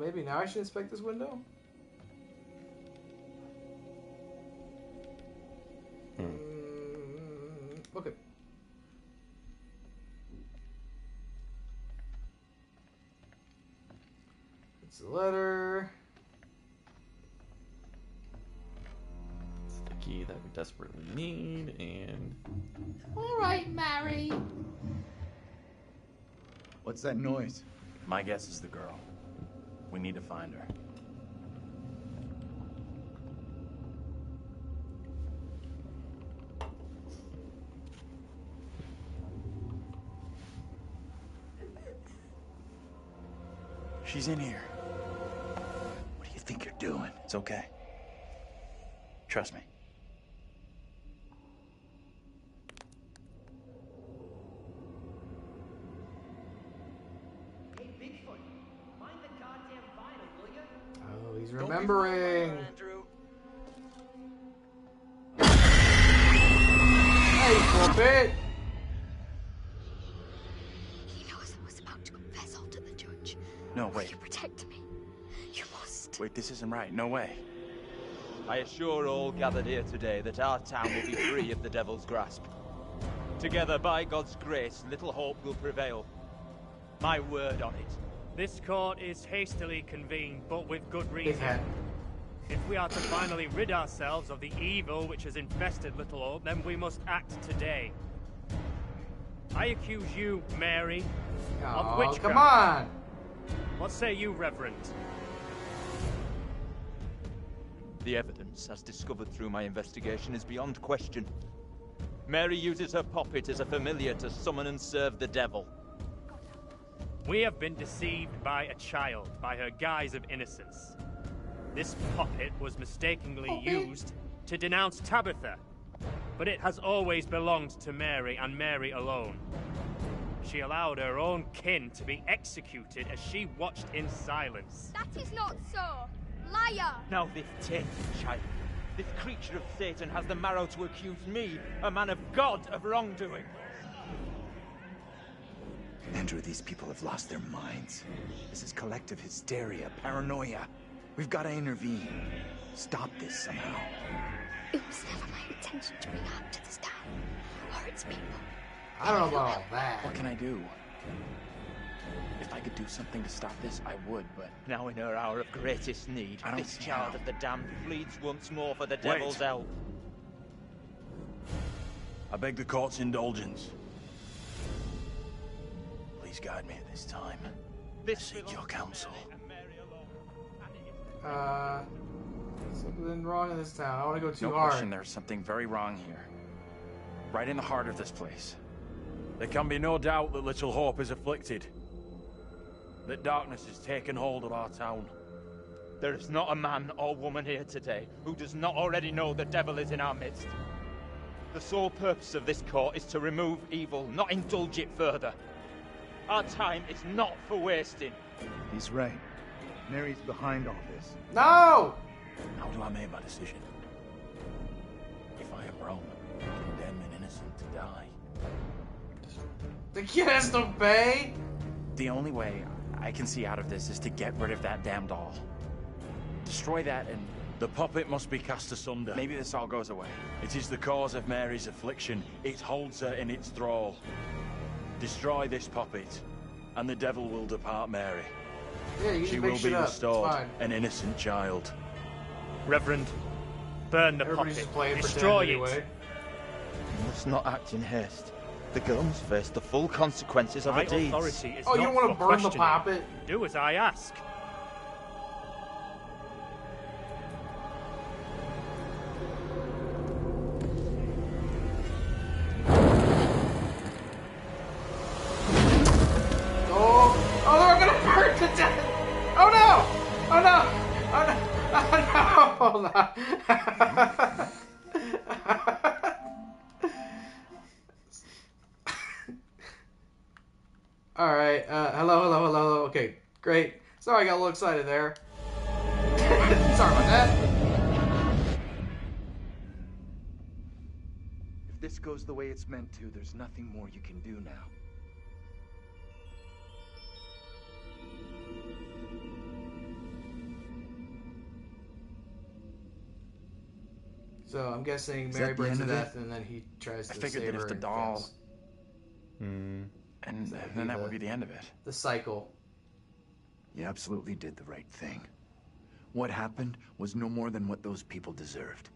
Maybe now I should inspect this window? Okay. It's a letter. It's the key that we desperately need, and... Alright, Mary. What's that noise? My guess is the girl. We need to find her. She's in here. What do you think you're doing? It's okay. Trust me. Hey, Bigfoot, mind the goddamn vinyl, will ya? Oh, he's remembering. Hey, puppet! He knows I was about to confess all to the judge. No, wait. You protect me. You must. Wait, this isn't right. No way. I assure all gathered here today that our town will be free of the devil's grasp. Together, by God's grace, little hope will prevail. My word on it. This court is hastily convened, but with good Big reason. hat. If we are to finally rid ourselves of the evil which has infested Little Hope, then we must act today. I accuse you, Mary, of witchcraft. Come on! What say you, Reverend? The evidence, as discovered through my investigation, is beyond question. Mary uses her puppet as a familiar to summon and serve the devil. We have been deceived by a child, by her guise of innocence. This puppet was mistakenly used to denounce Tabitha, but it has always belonged to Mary and Mary alone. She allowed her own kin to be executed as she watched in silence. That is not so. Liar! Now this tainted child, this creature of Satan, has the marrow to accuse me, a man of God, of wrongdoing. Andrew, these people have lost their minds. This is collective hysteria, paranoia. We've got to intervene. Stop this somehow. It was never my intention to bring harm to this town or its people. I don't know about all that. What can I do? If If I could do something to stop this, I would, but... Now in her hour of greatest need, I don't this see child how. of the damned pleads once more for the devil's help. I beg the court's indulgence. Please guide me at this time. I seek your counsel. Something wrong in this town. I want to go too No hard. question, there's something very wrong here. Right in the heart of this place. There can be no doubt that Little Hope is afflicted. That darkness has taken hold of our town. There is not a man or woman here today who does not already know the devil is in our midst. The sole purpose of this court is to remove evil, not indulge it further. Our time is not for wasting. He's right. Mary's behind all this. No! How do I make my decision? If I am wrong, condemn an innocent to die. The kid has to pay? The only way I can see out of this is to get rid of that damn doll. Destroy that and... The puppet must be cast asunder. maybe this all goes away. It is the cause of Mary's affliction. It holds her in its thrall. Destroy this puppet, and the devil will depart Mary. Yeah, you She can will make be shit up. It's restored, fine. an innocent child. Reverend, burn the Everybody's puppet. just playing Destroy pretend it. anyway. You must not act in haste. The girl must face the full consequences of My her deeds. authority is Oh, you not don't want to for burn the questioning. puppet? Do as I ask. Oh, they're gonna burn to death! Oh no! Oh no! Oh no! Oh no! Alright, hello. Okay, great. Sorry I got a little excited there. Sorry about that. If this goes the way it's meant to, there's nothing more you can do now. So I'm guessing Is Mary that the burns to end of it? death and then he tries to I figured save that her if the and doll... fails. And then that would be the end of it. The cycle. You absolutely did the right thing. What happened was no more than what those people deserved.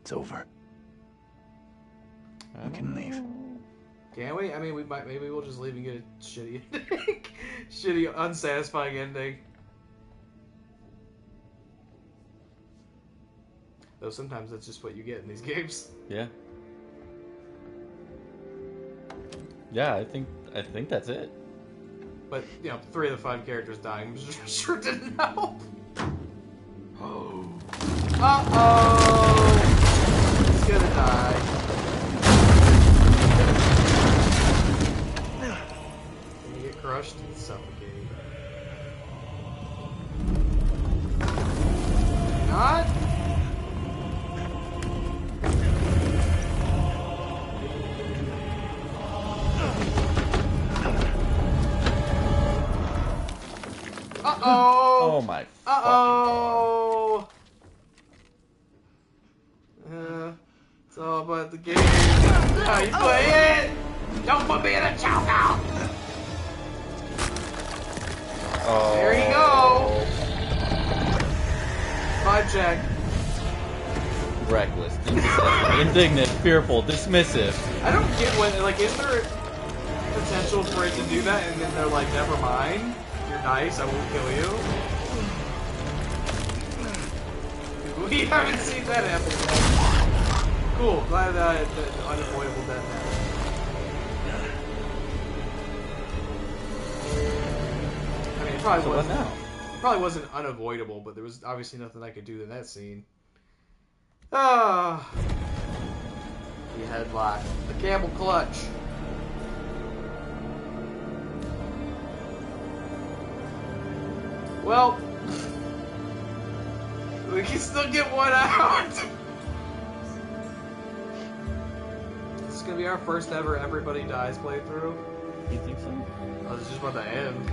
It's over. We can leave. Can we? I mean, we might. Maybe we'll just leave and get a shitty ending. Shitty, unsatisfying ending. Though sometimes that's just what you get in these games. Yeah. Yeah, I think that's it. But, you know, 3 of the 5 characters dying sure didn't help. Uh-oh! He's gonna die. Can he get crushed? He's suffocating. Not? Uh-oh! Oh my Uh-oh! It's all about the game. How you play it? Don't put me in a chokeout! Oh. There you go! 5 check. Reckless, indignant, fearful, dismissive. I don't get when, like, is there potential for it to do that and then they're like, never mind? You're nice, I won't kill you. We haven't seen that happen yet. Cool, glad that the unavoidable death happened. I mean, it probably So what wasn't. now? It probably wasn't unavoidable, but there was obviously nothing I could do in that scene. Ah, the headlock, the camel clutch. Well, we can still get one out. This is gonna be our first ever Everybody Dies playthrough. You think so? Oh, this is just about to end.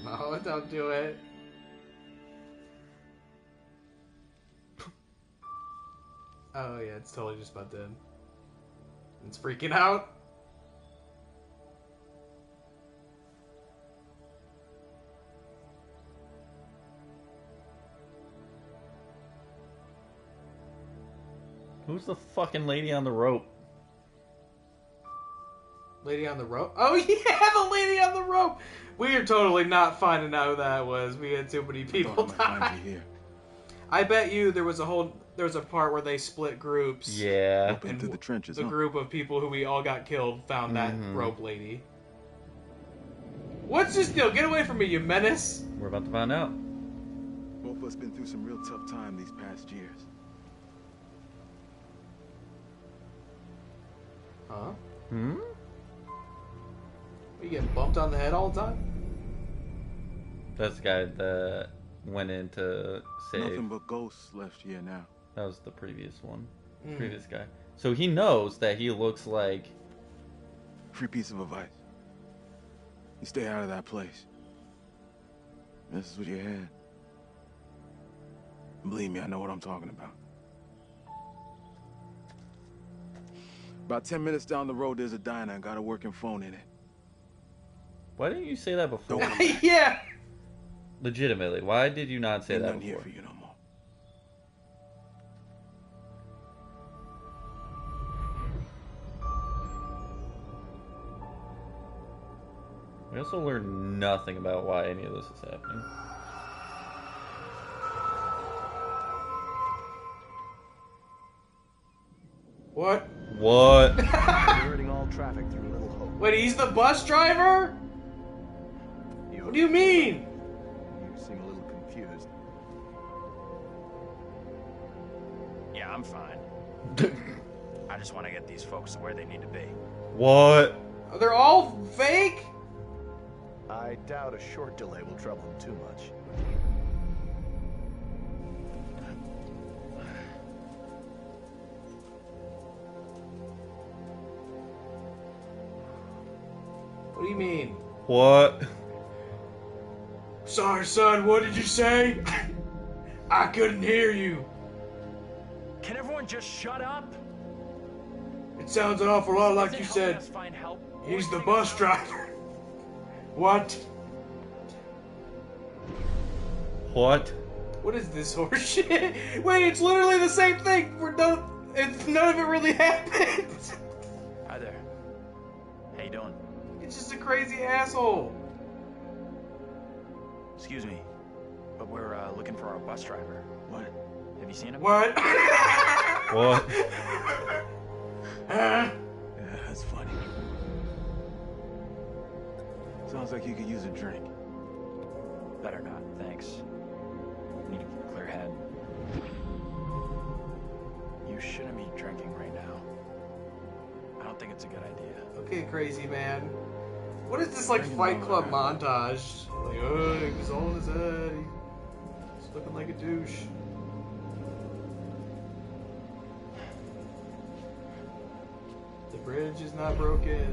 No, don't do it. Oh yeah, it's totally just about dead. It's freaking out. Who's the fucking lady on the rope? Lady on the rope? Oh yeah, the lady on the rope! We are totally not finding out who that was. We had too many people die. I bet you there was a part where they split groups. Yeah. Up into the trenches, The group of people who we all got killed found that rope lady. What's this deal? Get away from me, you menace! We're about to find out. Both of us been through some real tough time these past years. Huh? Hmm? You getting bumped on the head all the time? That's the guy that went in to save. Nothing but ghosts left here now. That was the previous one. Previous guy. So he knows that he looks like... Free piece of advice. You stay out of that place. This is what you had. Believe me, I know what I'm talking about. About 10 minutes down the road, there's a diner and got a working phone in it. Why didn't you say that before? Yeah! Legitimately, why did you not say Ain't that nothing before? here for you no more. We also learned nothing about why any of this is happening. What? What? Diverting all traffic through Little Hope. Wait, he's the bus driver? What do you mean? You seem a little confused. Yeah, I'm fine. I just want to get these folks to where they need to be. What? They're all fake? I doubt a short delay will trouble him too much. What do you mean? What? Sorry, son, what did you say? I couldn't hear you. Can everyone just shut up? It sounds an awful lot like Is it you helping said. us find help? He's the bus driver. What? What? What is this horse shit? Wait, it's literally the same thing. None of it really happened. Hi there. How you doing? It's just a crazy asshole. Excuse me, but we're looking for our bus driver. What? Have you seen him? What? What? Yeah, that's funny. Sounds like you could use a drink. Better not, thanks. Need a clear head. You shouldn't be drinking right now. I don't think it's a good idea. Okay, crazy man. What is this, like, Fight Club montage? Like, oh, he was all in his head. He's looking like a douche. The bridge is not broken.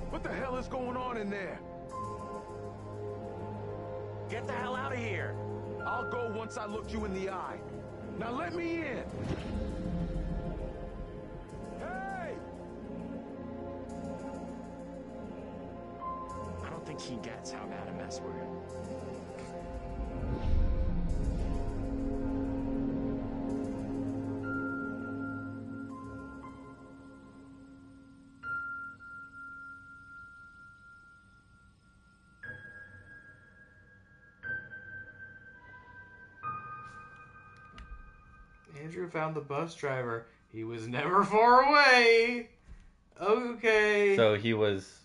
What the hell is going on in there? Get the hell out of here! I'll go once I look you in the eye. Now let me in! Hey! I don't think he gets how bad a mess we're in. Andrew found the bus driver. He was never far away. Okay. So he was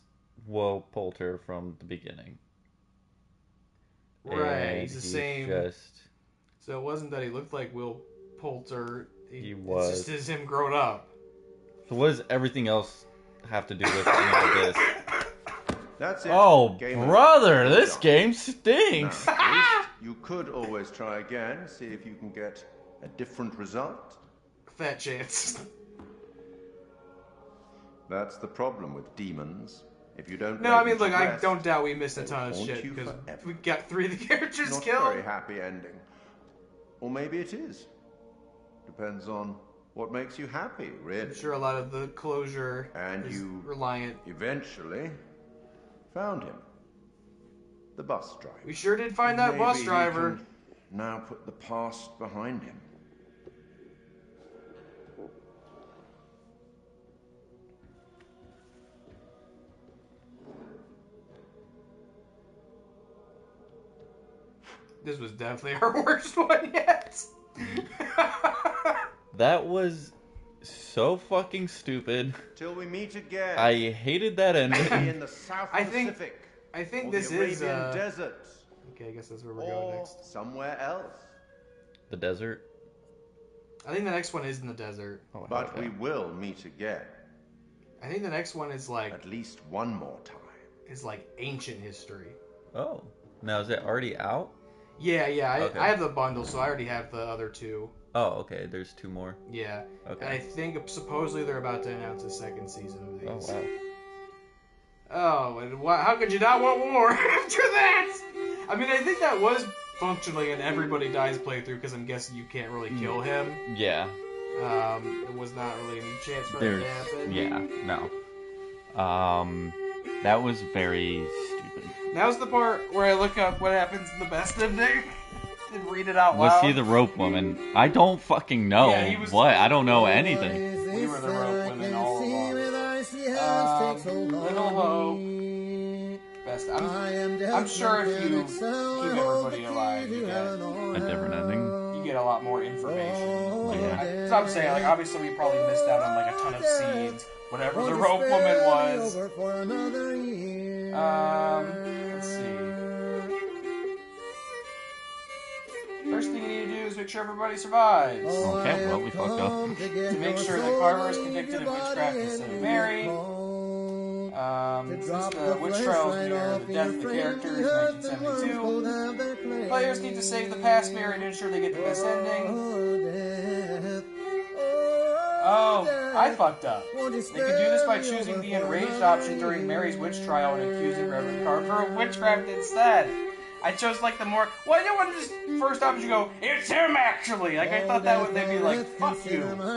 Will Poulter from the beginning. Right, And he's the same. Just... So it wasn't that he looked like Will Poulter. He was. It's just as him grown up. So what does everything else have to do with any of this? That's it. Oh, Game brother, over. this game stinks. Now, at least you could always try again, see if you can get a different result. Fat chance. That's the problem with demons. If you don't. No, lay I mean, them look, to I rest, don't doubt we missed a they ton will of haunt shit you because forever. we got 3 of the characters Not a killed. very happy ending. Or maybe it is. Depends on what makes you happy, really. I'm sure a lot of the closure and is you reliant. Eventually found him. The bus driver. We sure did find that Maybe bus he driver. can now put the past behind him. This was definitely our worst one yet. That was so fucking stupid. Till we meet again. I hated that ending. In the South I think- Pacific. I think or this the is Arabian Desert. Okay, I guess that's where we're going next. Somewhere else. The desert. I think the next one is in the desert. Oh, But we will meet again. I think the next one is like At least one more time. is like ancient history. Oh, now is it already out? Yeah. Okay. I have the bundle, so I already have the other two. Oh, okay. There's 2 more. Yeah. Okay. And I think supposedly they're about to announce a second season of these. Oh wow. Oh, and how could you not want more after that? I mean, I think that was functionally an Everybody Dies playthrough, because I'm guessing you can't really kill him. Yeah. It was not really any chance for that to happen. Yeah. No. That was very stupid. Now's the part where I look up what happens in the best ending and read it out loud. Was he the rope woman? I don't fucking know. Yeah, he was- What? I don't know anything. We were the rope women all along. Little Hope. Best. I'm sure if you keep everybody alive, you get A different ending. you get a lot more information. Like, Yeah. that's what I'm saying. Like, obviously, we probably missed out on like a ton of scenes. Whatever the rope woman was. Let's see. First thing you need to do is make sure everybody survives. Okay, well, we fucked up. To make sure that Carver is convicted of witchcraft instead of Mary. Since the witch trials near the death of the characters in 1972, players need to save the past Mary to ensure they get the best ending. Oh, I fucked up. They could do this by choosing the enraged option during Mary's witch trial and accusing Reverend Carver of witchcraft instead. I chose like the more. Well, I didn't want to just first option go. It's him actually. Like I thought that would they'd be like fuck you. But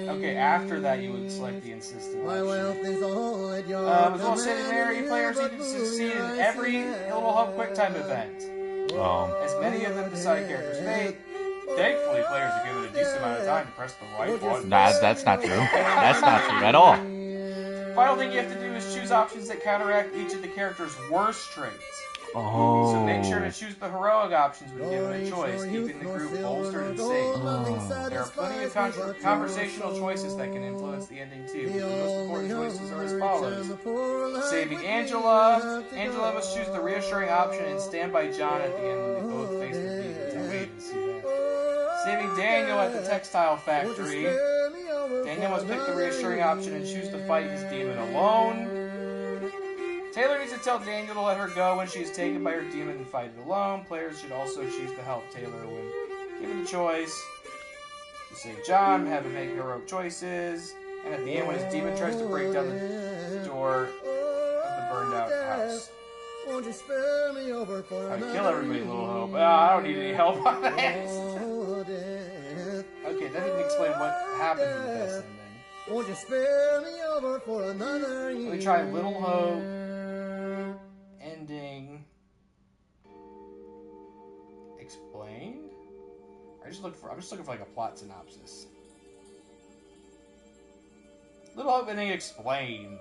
okay, after that you would select the insistent option. As well as saving Mary, players need to succeed in every Little Hope QuickTime event. As many of them decide characters' fate. Thankfully, players are given a decent amount of time to press the right button. That's not true. That's not true at all. Final thing you have to do is choose options that counteract each of the character's worst traits. Oh. So make sure to choose the heroic options when given a choice, keeping the group bolstered and safe. There are plenty of conversational choices that can influence the ending too. The most important choices are as follows. Saving Angela. Angela must choose the reassuring option and stand by John at the end when they both face the demons. I waited to see that. Saving Daniel at the textile factory. Daniel must pick the reassuring option and choose to fight his demon alone. Taylor needs to tell Daniel to let her go when she is taken by her demon and fight it alone. Players should also choose to help Taylor when given the choice. To save John, have him make heroic choices. And at the end, when his demon tries to break down the door of the burned out house. How to kill everybody, Little Hope. Oh, I don't need any help on that. Okay, that didn't explain what happened in the best ending. Won't you spare me over for another year? Let me try Little Hope ending explained. I'm just looking for like a plot synopsis. Little Hope ending explained.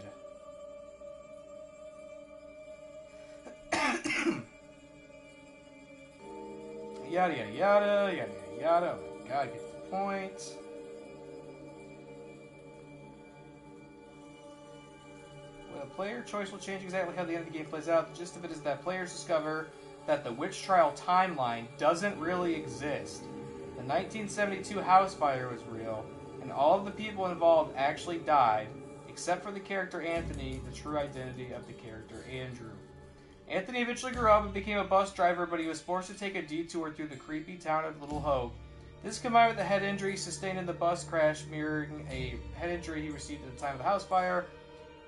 Yada yada yada yada yada. Oh my god, get to the point. Well, player choice will change exactly how the end of the game plays out. The gist of it is that players discover that the witch trial timeline doesn't really exist. The 1972 house fire was real, and all of the people involved actually died, except for the character Anthony, the true identity of the character Andrew. Anthony eventually grew up and became a bus driver, but he was forced to take a detour through the creepy town of Little Hope. This, combined with the head injury sustained in the bus crash, mirroring a head injury he received at the time of the house fire,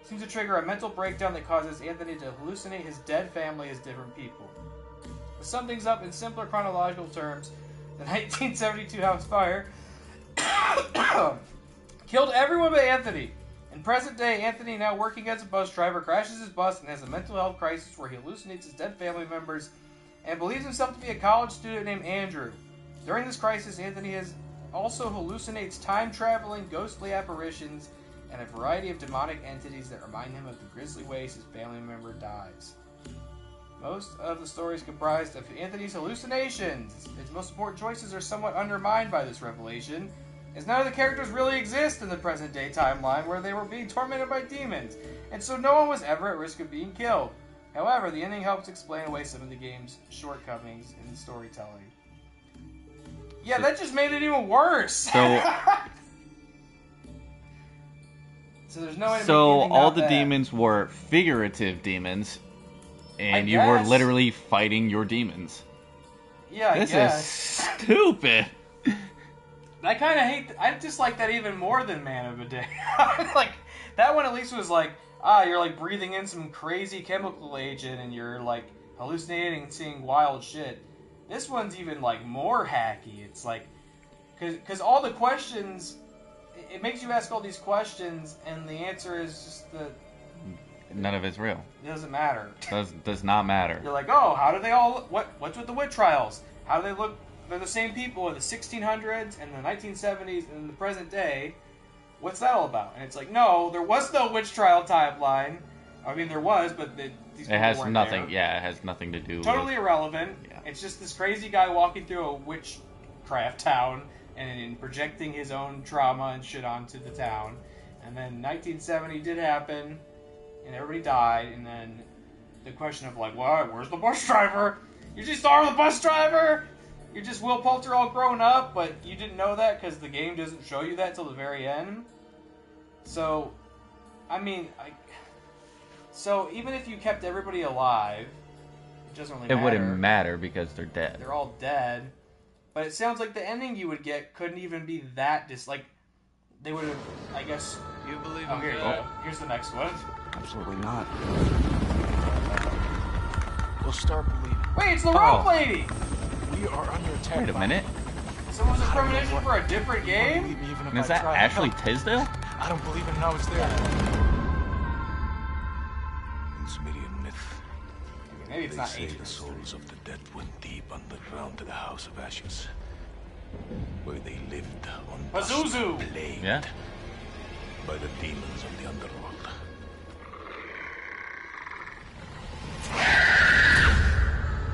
seems to trigger a mental breakdown that causes Anthony to hallucinate his dead family as different people. To sum things up in simpler chronological terms, The 1972 house fire killed everyone but Anthony. In present day, Anthony, now working as a bus driver, crashes his bus and has a mental health crisis where he hallucinates his dead family members and believes himself to be a college student named Andrew. During this crisis, Anthony also hallucinates time-traveling ghostly apparitions and a variety of demonic entities that remind him of the grisly ways his family member dies. Most of the story is comprised of Anthony's hallucinations. His most important choices are somewhat undermined by this revelation, as none of the characters really exist in the present-day timeline where they were being tormented by demons, and so no one was ever at risk of being killed. However, the ending helps explain away some of the game's shortcomings in storytelling. Yeah, that just made it even worse! So there's no way to So make all the that. demons were figurative demons, and I you were guess. literally fighting your demons. Yeah, I This guess. is stupid. I kind of hate. I dislike that even more than Man of a Day. Like that one at least was like, you're like breathing in some crazy chemical agent and you're like hallucinating and seeing wild shit. This one's even like more hacky. It's like, because all the questions, it makes you ask all these questions and the answer is just that None of it's real. it doesn't matter. Does not matter. You're like, oh, how do they all? What's with the witch trials? How do they look? They're the same people in the 1600s and the 1970s and in the present day. What's that all about? And it's like, no, there was no witch trial timeline. I mean, there was, but these people It has weren't nothing. there. Yeah, it has nothing to do Totally with. irrelevant. Yeah. It's just this crazy guy walking through a witchcraft town and projecting his own trauma and shit onto the town. And then 1970 did happen, and everybody died. And then the question of like, what? Where's the bus driver? You just saw the bus driver. You're just Will Poulter all grown up, but you didn't know that because the game doesn't show you that till the very end. So, I mean, so even if you kept everybody alive, it doesn't really It matter. wouldn't matter because they're dead. They're all dead. But it sounds like the ending you would get couldn't even be that like they would have, I guess. You believe in God? Here's the next one. Absolutely not. We'll start believing. Wait, it's the rope lady! We are under attack. Wait a minute. Someone's a premonition for a different game? And is that Ashley Tisdale? I don't believe it now it's there. In Sumerian myth, Maybe it's they not say ancient the souls of the dead went deep underground to the House of Ashes, where they lived Pazuzu! plagued Yeah. by the demons of the underworld.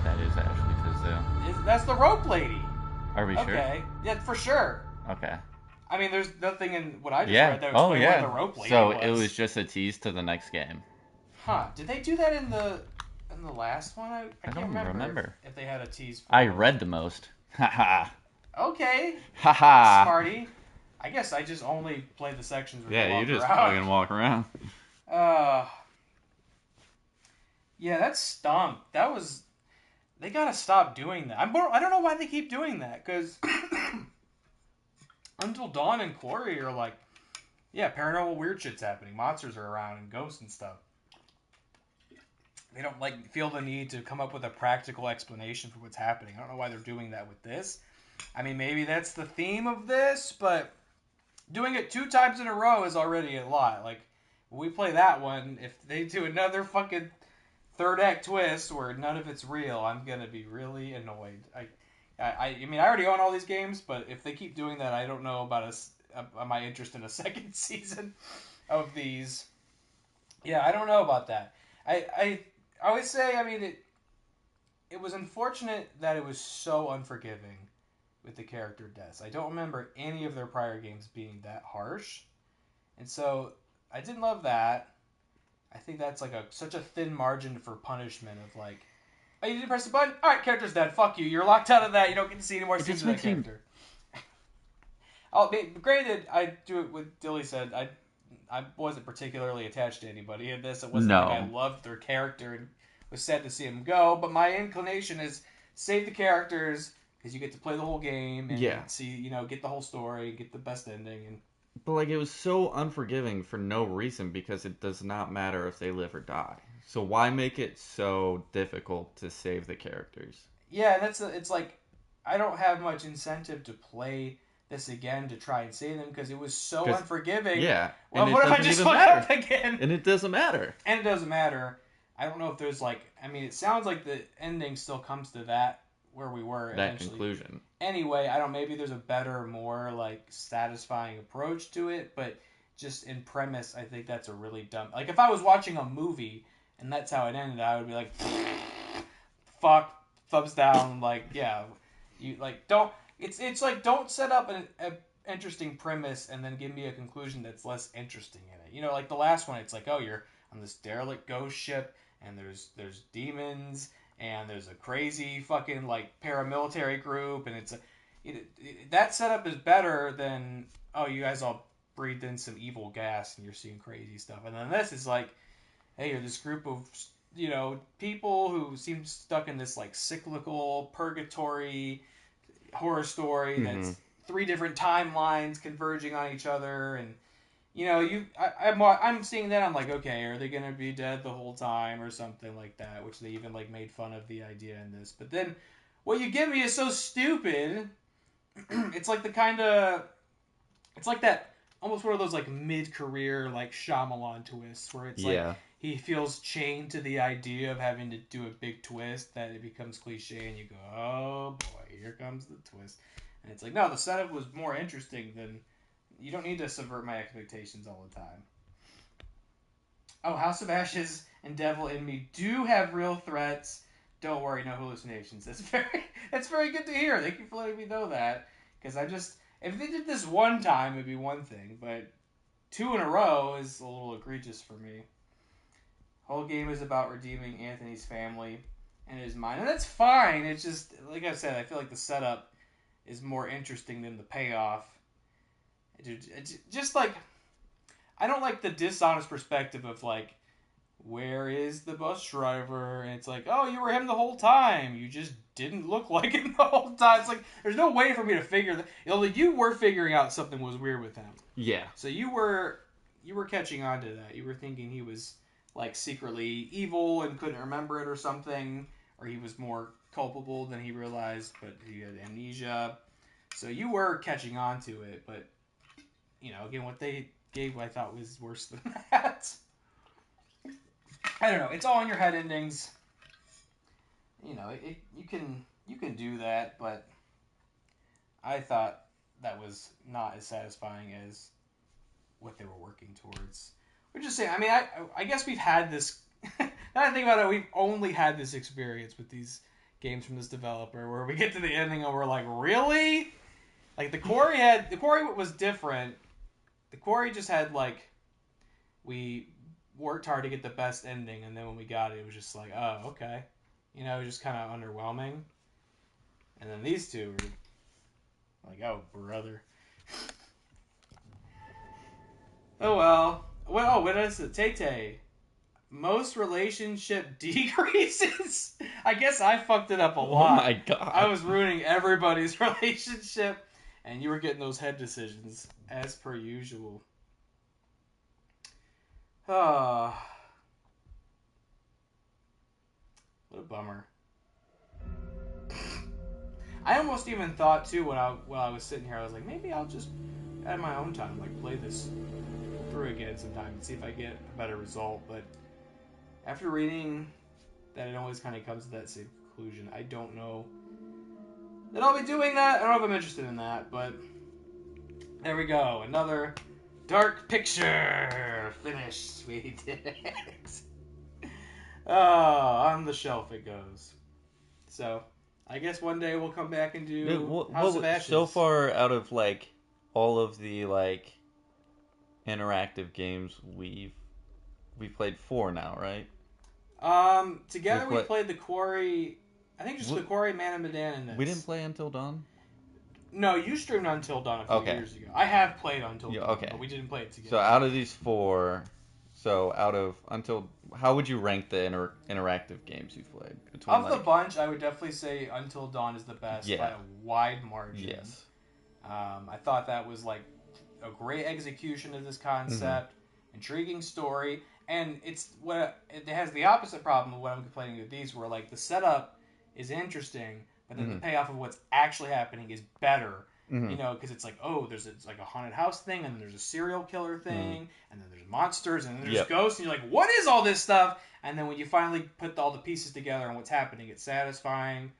That is Ashley Tisdale. That's the rope lady. Are we sure? Okay. Yeah, for sure. Okay. I mean, there's nothing in what I just Yeah. read that Oh, explained yeah. where the rope lady So was. it was just a tease to the next game. Huh. Did they do that in the last one? I can't don't remember. If they had a tease for I read the most. Haha. Okay. Haha. Smarty. I guess I just only played the sections where Yeah, they you walk just around. fucking walk around. Yeah, that stunk. That was... They gotta stop doing that. I don't know why they keep doing that, because... Until Dawn and Quarry are like... Yeah, paranormal weird shit's happening. Monsters are around and ghosts and stuff. They don't, like, feel the need to come up with a practical explanation for what's happening. I don't know why they're doing that with this. I mean, maybe that's the theme of this, but... Doing it 2 times in a row is already a lot. Like, when we play that one, if they do another fucking third act twist where none of it's real, I'm gonna be really annoyed. I mean, I already own all these games, but if they keep doing that, I don't know about my interest in a second season of these. Yeah, I don't know about that. I always say, I mean, it was unfortunate that it was so unforgiving with the character deaths. I don't remember any of their prior games being that harsh. And so, I didn't love that. I think that's like such a thin margin for punishment of like, oh, you didn't press the button? Alright, character's dead. Fuck you. You're locked out of that. You don't get to see any more scenes of that character. Granted, I do it with Dilly said, I wasn't particularly attached to anybody in this. It wasn't No. like I loved their character and was sad to see him go, but my inclination is save the characters because you get to play the whole game and see, get the whole story, get the best ending. And But like, it was so unforgiving for no reason because it does not matter if they live or die. So why make it so difficult to save the characters? yeah, it's like I don't have much incentive to play this again to try and save them because it was so 'Cause- unforgiving. Yeah. Well, And what it if I doesn't just even fuck matter. up again? And it doesn't matter. And it doesn't matter. I don't know if there's like, I mean, it sounds like the ending still comes to that where we were That eventually. conclusion. Anyway, I don't. Maybe there's a better, more like satisfying approach to it, but just in premise, I think that's a really dumb. Like if I was watching a movie and that's how it ended, I would be like, fuck, thumbs down. Like yeah, you like don't. It's like don't set up an interesting premise and then give me a conclusion that's less interesting in it. You know, like the last one, it's like, oh, you're on this derelict ghost ship and there's demons and there's a crazy fucking like paramilitary group and it's that setup is better than, oh, you guys all breathed in some evil gas and you're seeing crazy stuff. And then this is like, hey, you're this group of, you know, people who seem stuck in this like cyclical purgatory horror story that's 3 different timelines converging on each other. And you know, I'm seeing that, I'm like, okay, are they gonna be dead the whole time or something like that? Which they even like made fun of the idea in this. But then, what you give me is so stupid. It's like it's like that almost one of those like mid-career like Shyamalan twists where it's like he feels chained to the idea of having to do a big twist that it becomes cliche, and you go, oh boy, here comes the twist. And it's like, no, the setup was more interesting than. You don't need to subvert my expectations all the time. Oh, House of Ashes and Devil in Me do have real threats. Don't worry, no hallucinations. That's very good to hear. Thank you for letting me know that. Because if they did this one time, it'd be one thing. But 2 in a row is a little egregious for me. Whole game is about redeeming Anthony's family and his mind. And that's fine. It's just, like I said, I feel like the setup is more interesting than the payoff. Just like, I don't like the dishonest perspective of like, where is the bus driver? And it's like, oh, you were him the whole time. You just didn't look like him the whole time. It's like, there's no way for me to figure that. You were figuring out something was weird with him. Yeah. So you were catching on to that. You were thinking he was like secretly evil and couldn't remember it or something, or he was more culpable than he realized, but he had amnesia. So you were catching on to it, but. You know, again, what they gave I thought was worse than that. I don't know. It's all in your head endings. You know, you can do that, but I thought that was not as satisfying as what they were working towards. We're just saying. I mean, I guess we've had this. Now I think about it, we've only had this experience with these games from this developer, where we get to the ending and we're like, really? Like the Quarry was different. The Quarry just had, like, we worked hard to get the best ending, and then when we got it, it was just like, oh, okay. You know, just kind of underwhelming. And then these two were like, oh, brother. Oh, well. What is it? Tay-Tay. Most relationship decreases? I guess I fucked it up a lot. Oh, my God. I was ruining everybody's relationship. And you were getting those head decisions, as per usual. What a bummer. I almost even thought, too, while I was sitting here, I was like, maybe I'll just, at my own time, like, play this through again sometime and see if I get a better result. But after reading that it always kind of comes to that same conclusion, I don't know that I'll be doing that. I don't know if I'm interested in that, but there we go. Another Dark Picture finished. We did it. Oh, on the shelf it goes. So, I guess one day we'll come back and do House of Ashes. So far, out of like all of the like interactive games, we've played 4 now, right? Together we played the Quarry. I think just the Quarry, Man of Medan, and this. We didn't play Until Dawn? No, you streamed Until Dawn a few years ago. I have played Until Dawn, but we didn't play it together. So out of these 4, how would you rank the interactive games you've played? Of the bunch, I would definitely say Until Dawn is the best by a wide margin. Yes. I thought that was like a great execution of this concept, intriguing story, and it has the opposite problem of what I'm complaining with these, where like the setup is interesting, but then Mhm. the payoff of what's actually happening is better. Mhm. You know, because it's like, oh, it's like a haunted house thing, and then there's a serial killer thing, and then there's monsters, and then there's Yep. ghosts, and you're like, what is all this stuff? And then when you finally put all the pieces together and what's happening, it's satisfying.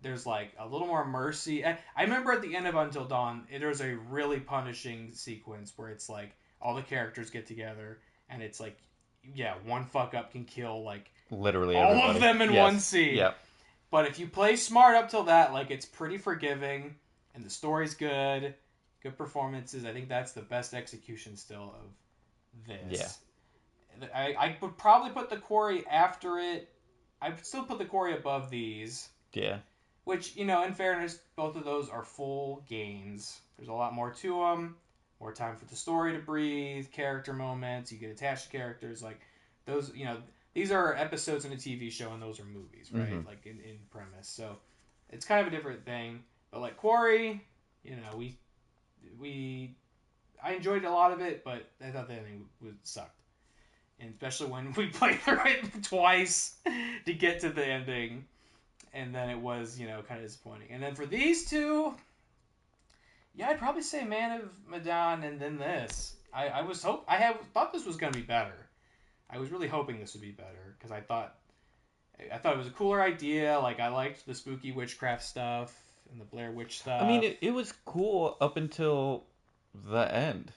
There's like a little more mercy. I remember at the end of Until Dawn, there's a really punishing sequence where it's like all the characters get together, and it's like, yeah, one fuck up can kill like Literally all everybody. of them in Yes. one scene. Yep. But if you play smart up till that, like it's pretty forgiving, and the story's good performances. I think that's the best execution still of this. Yeah. I would probably put The Quarry after it. I would still put The Quarry above these. Yeah. Which, you know, in fairness, both of those are full games. There's a lot more to them. More time for the story to breathe, character moments, you get attached to characters. Like, those, you know, these are episodes in a TV show and those are movies, right? Mhm. Like, in premise. So, it's kind of a different thing. But, like, Quarry, you know, I enjoyed a lot of it, but I thought the ending sucked. And especially when we played through it twice to get to the ending. And then it was, you know, kind of disappointing. And then for these two, yeah, I'd probably say Man of Medan and then this. I thought this was going to be better. I was really hoping this would be better because I thought it was a cooler idea. Like, I liked the spooky witchcraft stuff and the Blair Witch stuff. I mean, it was cool up until the end.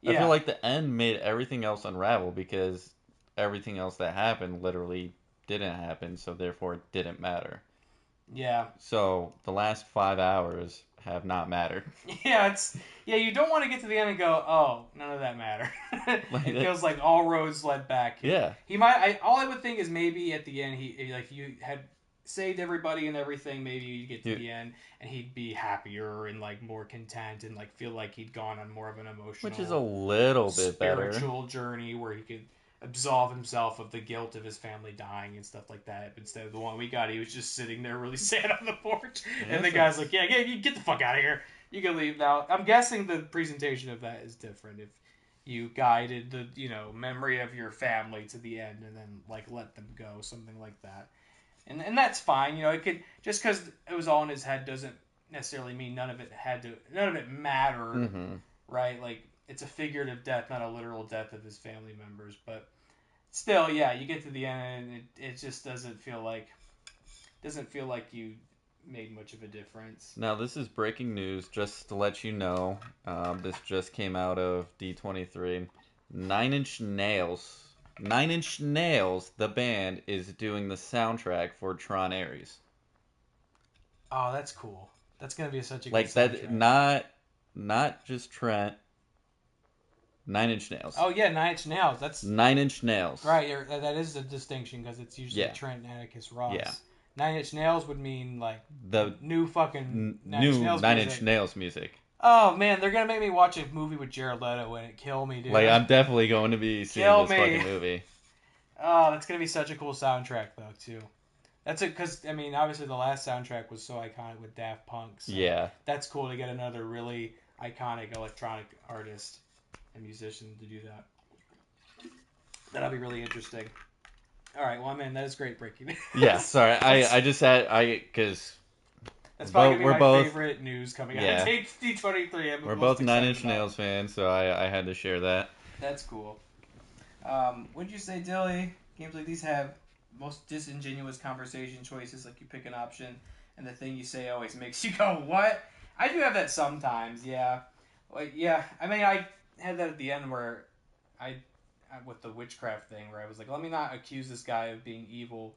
I Yeah. feel like the end made everything else unravel because everything else that happened literally didn't happen, so therefore it didn't matter. Yeah. So the last 5 hours have not mattered. Yeah, you don't want to get to the end and go, oh, none of that mattered. It feels like all roads led back. Yeah. All I would think is maybe at the end he like you had saved everybody and everything, maybe you get to the end and he'd be happier and like more content and like feel like he'd gone on more of an emotional, Which is a little bit better. spiritual journey where he could absolve himself of the guilt of his family dying and stuff like that. Instead of the one we got, he was just sitting there really sad on the porch. And the guy's like, yeah, you get the fuck out of here. You can leave now. I'm guessing the presentation of that is different. If you guided the, you know, memory of your family to the end and then like let them go, something like that. And that's fine. You know, it could, just because it was all in his head doesn't necessarily mean none of it mattered, Mm-hmm. right? Like, it's a figurative death, not a literal death of his family members. But still, yeah, you get to the end and it just doesn't feel like you made much of a difference. Now, this is breaking news, just to let you know. This just came out of D23. Nine Inch Nails, the band, is doing the soundtrack for Tron Ares. Oh, that's cool. That's gonna be such a Like good that, soundtrack. not just Trent. Nine Inch Nails. Oh yeah, Nine Inch Nails. That's Nine Inch Nails. right. That is a distinction because it's usually Yeah. Trent and Atticus Ross. Yeah. Nine Inch Nails would mean like The new fucking new Nails Nine music. Inch Nails music. Oh man, they're gonna make me watch a movie with Jared Leto and it kill me, dude. Like, I'm definitely going to be seeing Kill this me. fucking movie. Oh, that's gonna be such a cool soundtrack though too. That's it, because I mean, obviously the last soundtrack was so iconic with Daft Punk. So Yeah. that's cool to get another really iconic electronic artist and musician to do that. That'll be really interesting. All right, well, man, that is great breaking news. Yeah, sorry, I just had because That's probably gonna be my both favorite news coming yeah. out of D23. We're both Nine Inch Nails fans, so I had to share that. That's cool. Wouldn't you say, Dilly, games like these have most disingenuous conversation choices, like you pick an option and the thing you say always makes you go, what? I do have that sometimes, yeah. Like, yeah, I mean, I had that at the end where I with the witchcraft thing, where I was like, let me not accuse this guy of being evil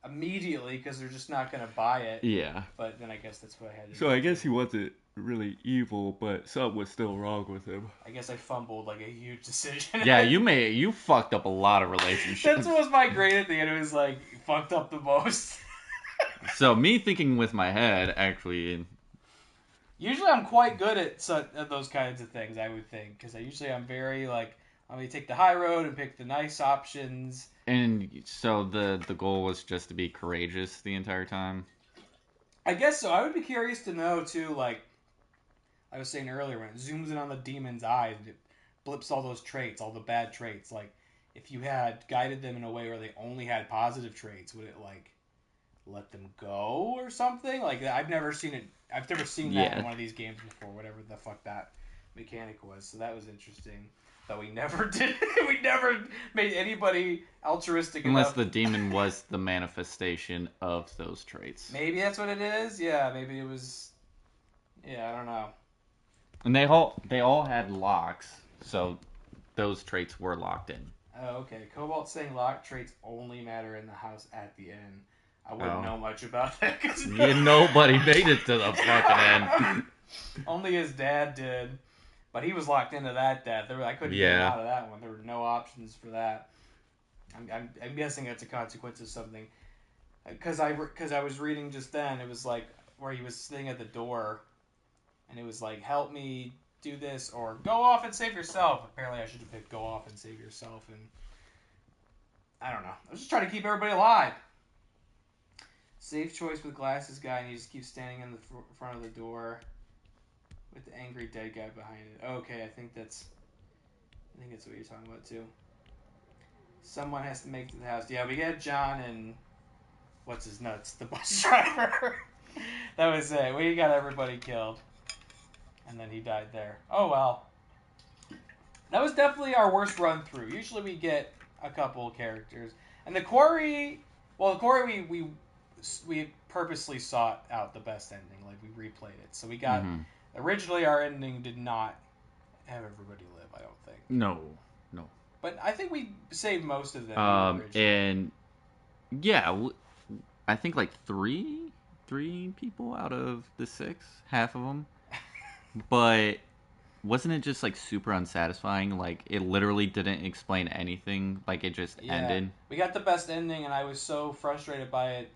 immediately, because they're just not going to buy it. Yeah. But then I guess that's what I had to do. So I guess he wasn't really evil, but something was still wrong with him. I guess I fumbled like a huge decision. Yeah, you fucked up a lot of relationships. That's what was my grade at the end. It was like, fucked up the most. So me thinking with my head, actually... Usually I'm quite good at those kinds of things, I would think. Because I'm very, like, I'm going to take the high road and pick the nice options. And so the goal was just to be courageous the entire time? I guess so. I would be curious to know, too, like, I was saying earlier, when it zooms in on the demon's eyes, it blips all those traits, all the bad traits. Like, if you had guided them in a way where they only had positive traits, would it, like let them go or something. Like, I've never seen it. I've never seen that in one of these games before, whatever the fuck that mechanic was. So that was interesting. But we never did. We never made anybody altruistic Unless enough. the demon was the manifestation of those traits. Maybe that's what it is. Yeah, maybe it was. Yeah, I don't know. And they all had locks, so those traits were locked in. Oh, okay. Cobalt saying lock traits only matter in the house at the end. I wouldn't know much about that. Yeah, nobody made it to the fucking end. Only his dad did. But he was locked into that death. I couldn't get him out of that one. There were no options for that. I'm guessing that's a consequence of something. Because I was reading just then, it was like where he was sitting at the door, and it was like, help me do this, or go off and save yourself. Apparently I should have picked go off and save yourself, and I don't know. I was just trying to keep everybody alive. Safe choice with glasses guy, and he just keeps standing in the front of the door with the angry dead guy behind it. Okay, I think that's what you're talking about too. Someone has to make it to the house. Yeah, we got John and what's his nuts, the bus driver. That was it. We got everybody killed, and then he died there. Oh well. That was definitely our worst run through. Usually we get a couple characters, and the quarry. Well, the quarry we purposely sought out the best ending. Like we replayed it, so we got. Mm-hmm. Originally, our ending did not have everybody live, I don't think. No. But I think we saved most of them. And yeah, I think like three people out of the 6, half of them. But wasn't it just like super unsatisfying? Like it literally didn't explain anything. Like it just ended. We got the best ending, and I was so frustrated by it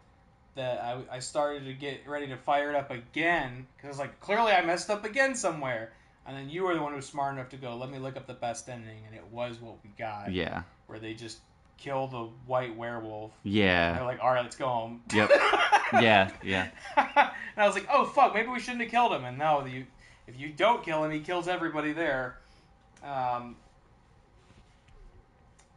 that I started to get ready to fire it up again, because I was like, clearly I messed up again somewhere. And then you were the one who was smart enough to go, let me look up the best ending, and it was what we got. Yeah. Where they just kill the white werewolf. Yeah. And they're like, all right, let's go home. Yep. Yeah. And I was like, oh, fuck, maybe we shouldn't have killed him. And no, if you don't kill him, he kills everybody there.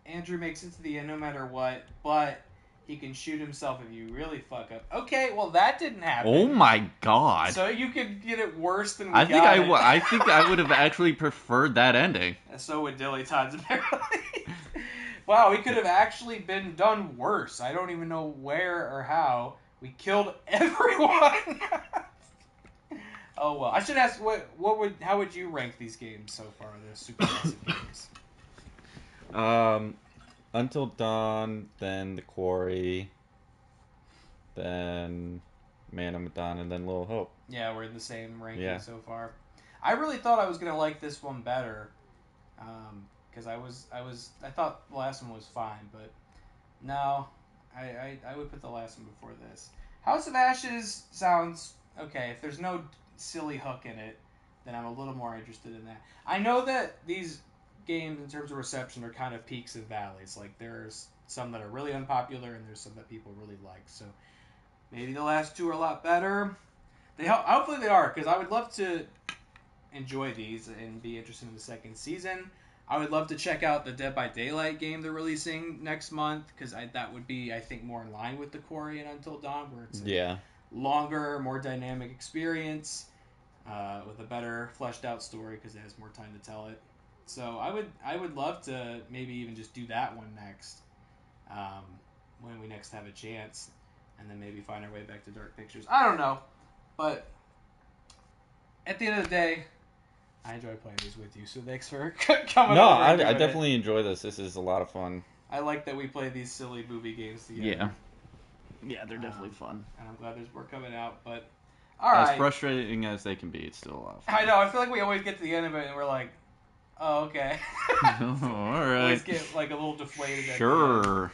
Andrew makes it to the end no matter what, but he can shoot himself if you really fuck up. Okay, well that didn't happen. Oh my god! So you could get it worse than we I think I think I would have actually preferred that ending. So would Dilly Todd's apparently. Wow, we could have actually been done worse. I don't even know where or how. We killed everyone. Oh well. I should ask how would you rank these games so far? The Super Massive games. Until Dawn, then The Quarry, then Man of Medan, and then Little Hope. Yeah, we're in the same ranking so far. I really thought I was gonna like this one better, because I thought the last one was fine, but no, I would put the last one before this. House of Ashes sounds okay. If there's no silly hook in it, then I'm a little more interested in that. I know that these games in terms of reception are kind of peaks and valleys. Like there's some that are really unpopular and there's some that people really like. So maybe the last two are a lot better. Hopefully they are, because I would love to enjoy these and be interested in the second season. I would love to check out the Dead by Daylight game they're releasing next month, because that would be, I think, more in line with The Quarry and Until Dawn, where it's a longer, more dynamic experience with a better fleshed out story because it has more time to tell it. So I would love to maybe even just do that one next, when we next have a chance, and then maybe find our way back to Dark Pictures. I don't know, but at the end of the day, I enjoy playing these with you. So thanks for coming. No, over I definitely enjoy this. This is a lot of fun. I like that we play these silly movie games together. Yeah, they're definitely fun. And I'm glad there's more coming out, but all right. As frustrating as they can be, it's still a lot of fun. I know. I feel like we always get to the end of it and we're like, oh, okay. All right. Always get like a little deflated. Sure.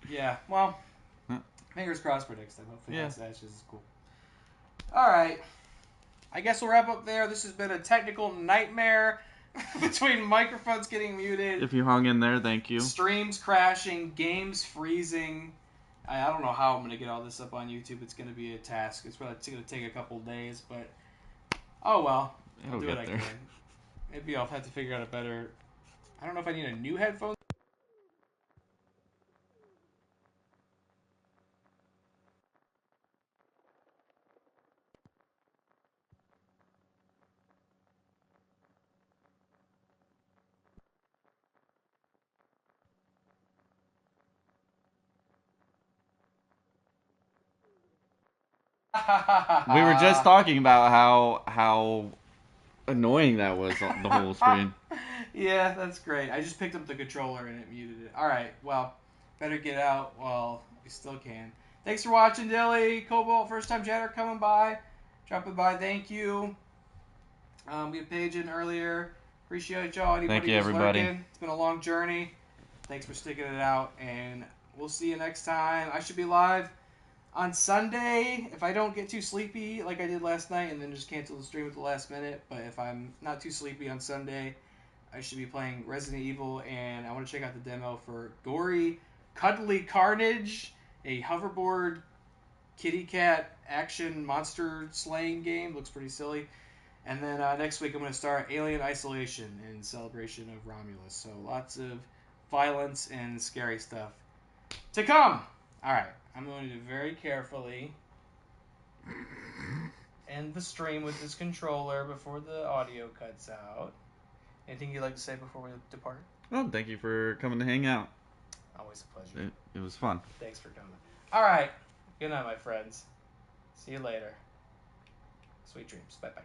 Yeah. Well, fingers crossed for next time. Hopefully House of Ashes is cool. All right. I guess we'll wrap up there. This has been a technical nightmare between microphones getting muted. If you hung in there, thank you. Streams crashing, games freezing. I don't know how I'm going to get all this up on YouTube. It's going to be a task. It's probably going to take a couple days, but oh well. I'll do what I can. Maybe I'll have to figure out a better... I don't know if I need a new headphone. We were just talking about how annoying that was on the whole stream. Yeah, that's great. I just picked up the controller and it muted it. Alright, well, better get out while we still can. Thanks for watching, Dilly. Cobalt, first time chatter coming by. Dropping by, thank you. We had Paige in earlier. Appreciate y'all. Anybody Thank you, who's everybody. lurking. It's been a long journey. Thanks for sticking it out, and we'll see you next time. I should be live on Sunday if I don't get too sleepy like I did last night and then just cancel the stream at the last minute. But if I'm not too sleepy on Sunday, I should be playing Resident Evil, and I want to check out the demo for Gory Cuddly Carnage, a hoverboard kitty cat action monster slaying game. Looks pretty silly. And then next week I'm going to start Alien Isolation in celebration of Romulus. So lots of violence and scary stuff to come. All right, I'm going to very carefully end the stream with this controller before the audio cuts out. Anything you'd like to say before we depart? Well, thank you for coming to hang out. Always a pleasure. It was fun. Thanks for coming. All right, good night, my friends. See you later. Sweet dreams. Bye-bye.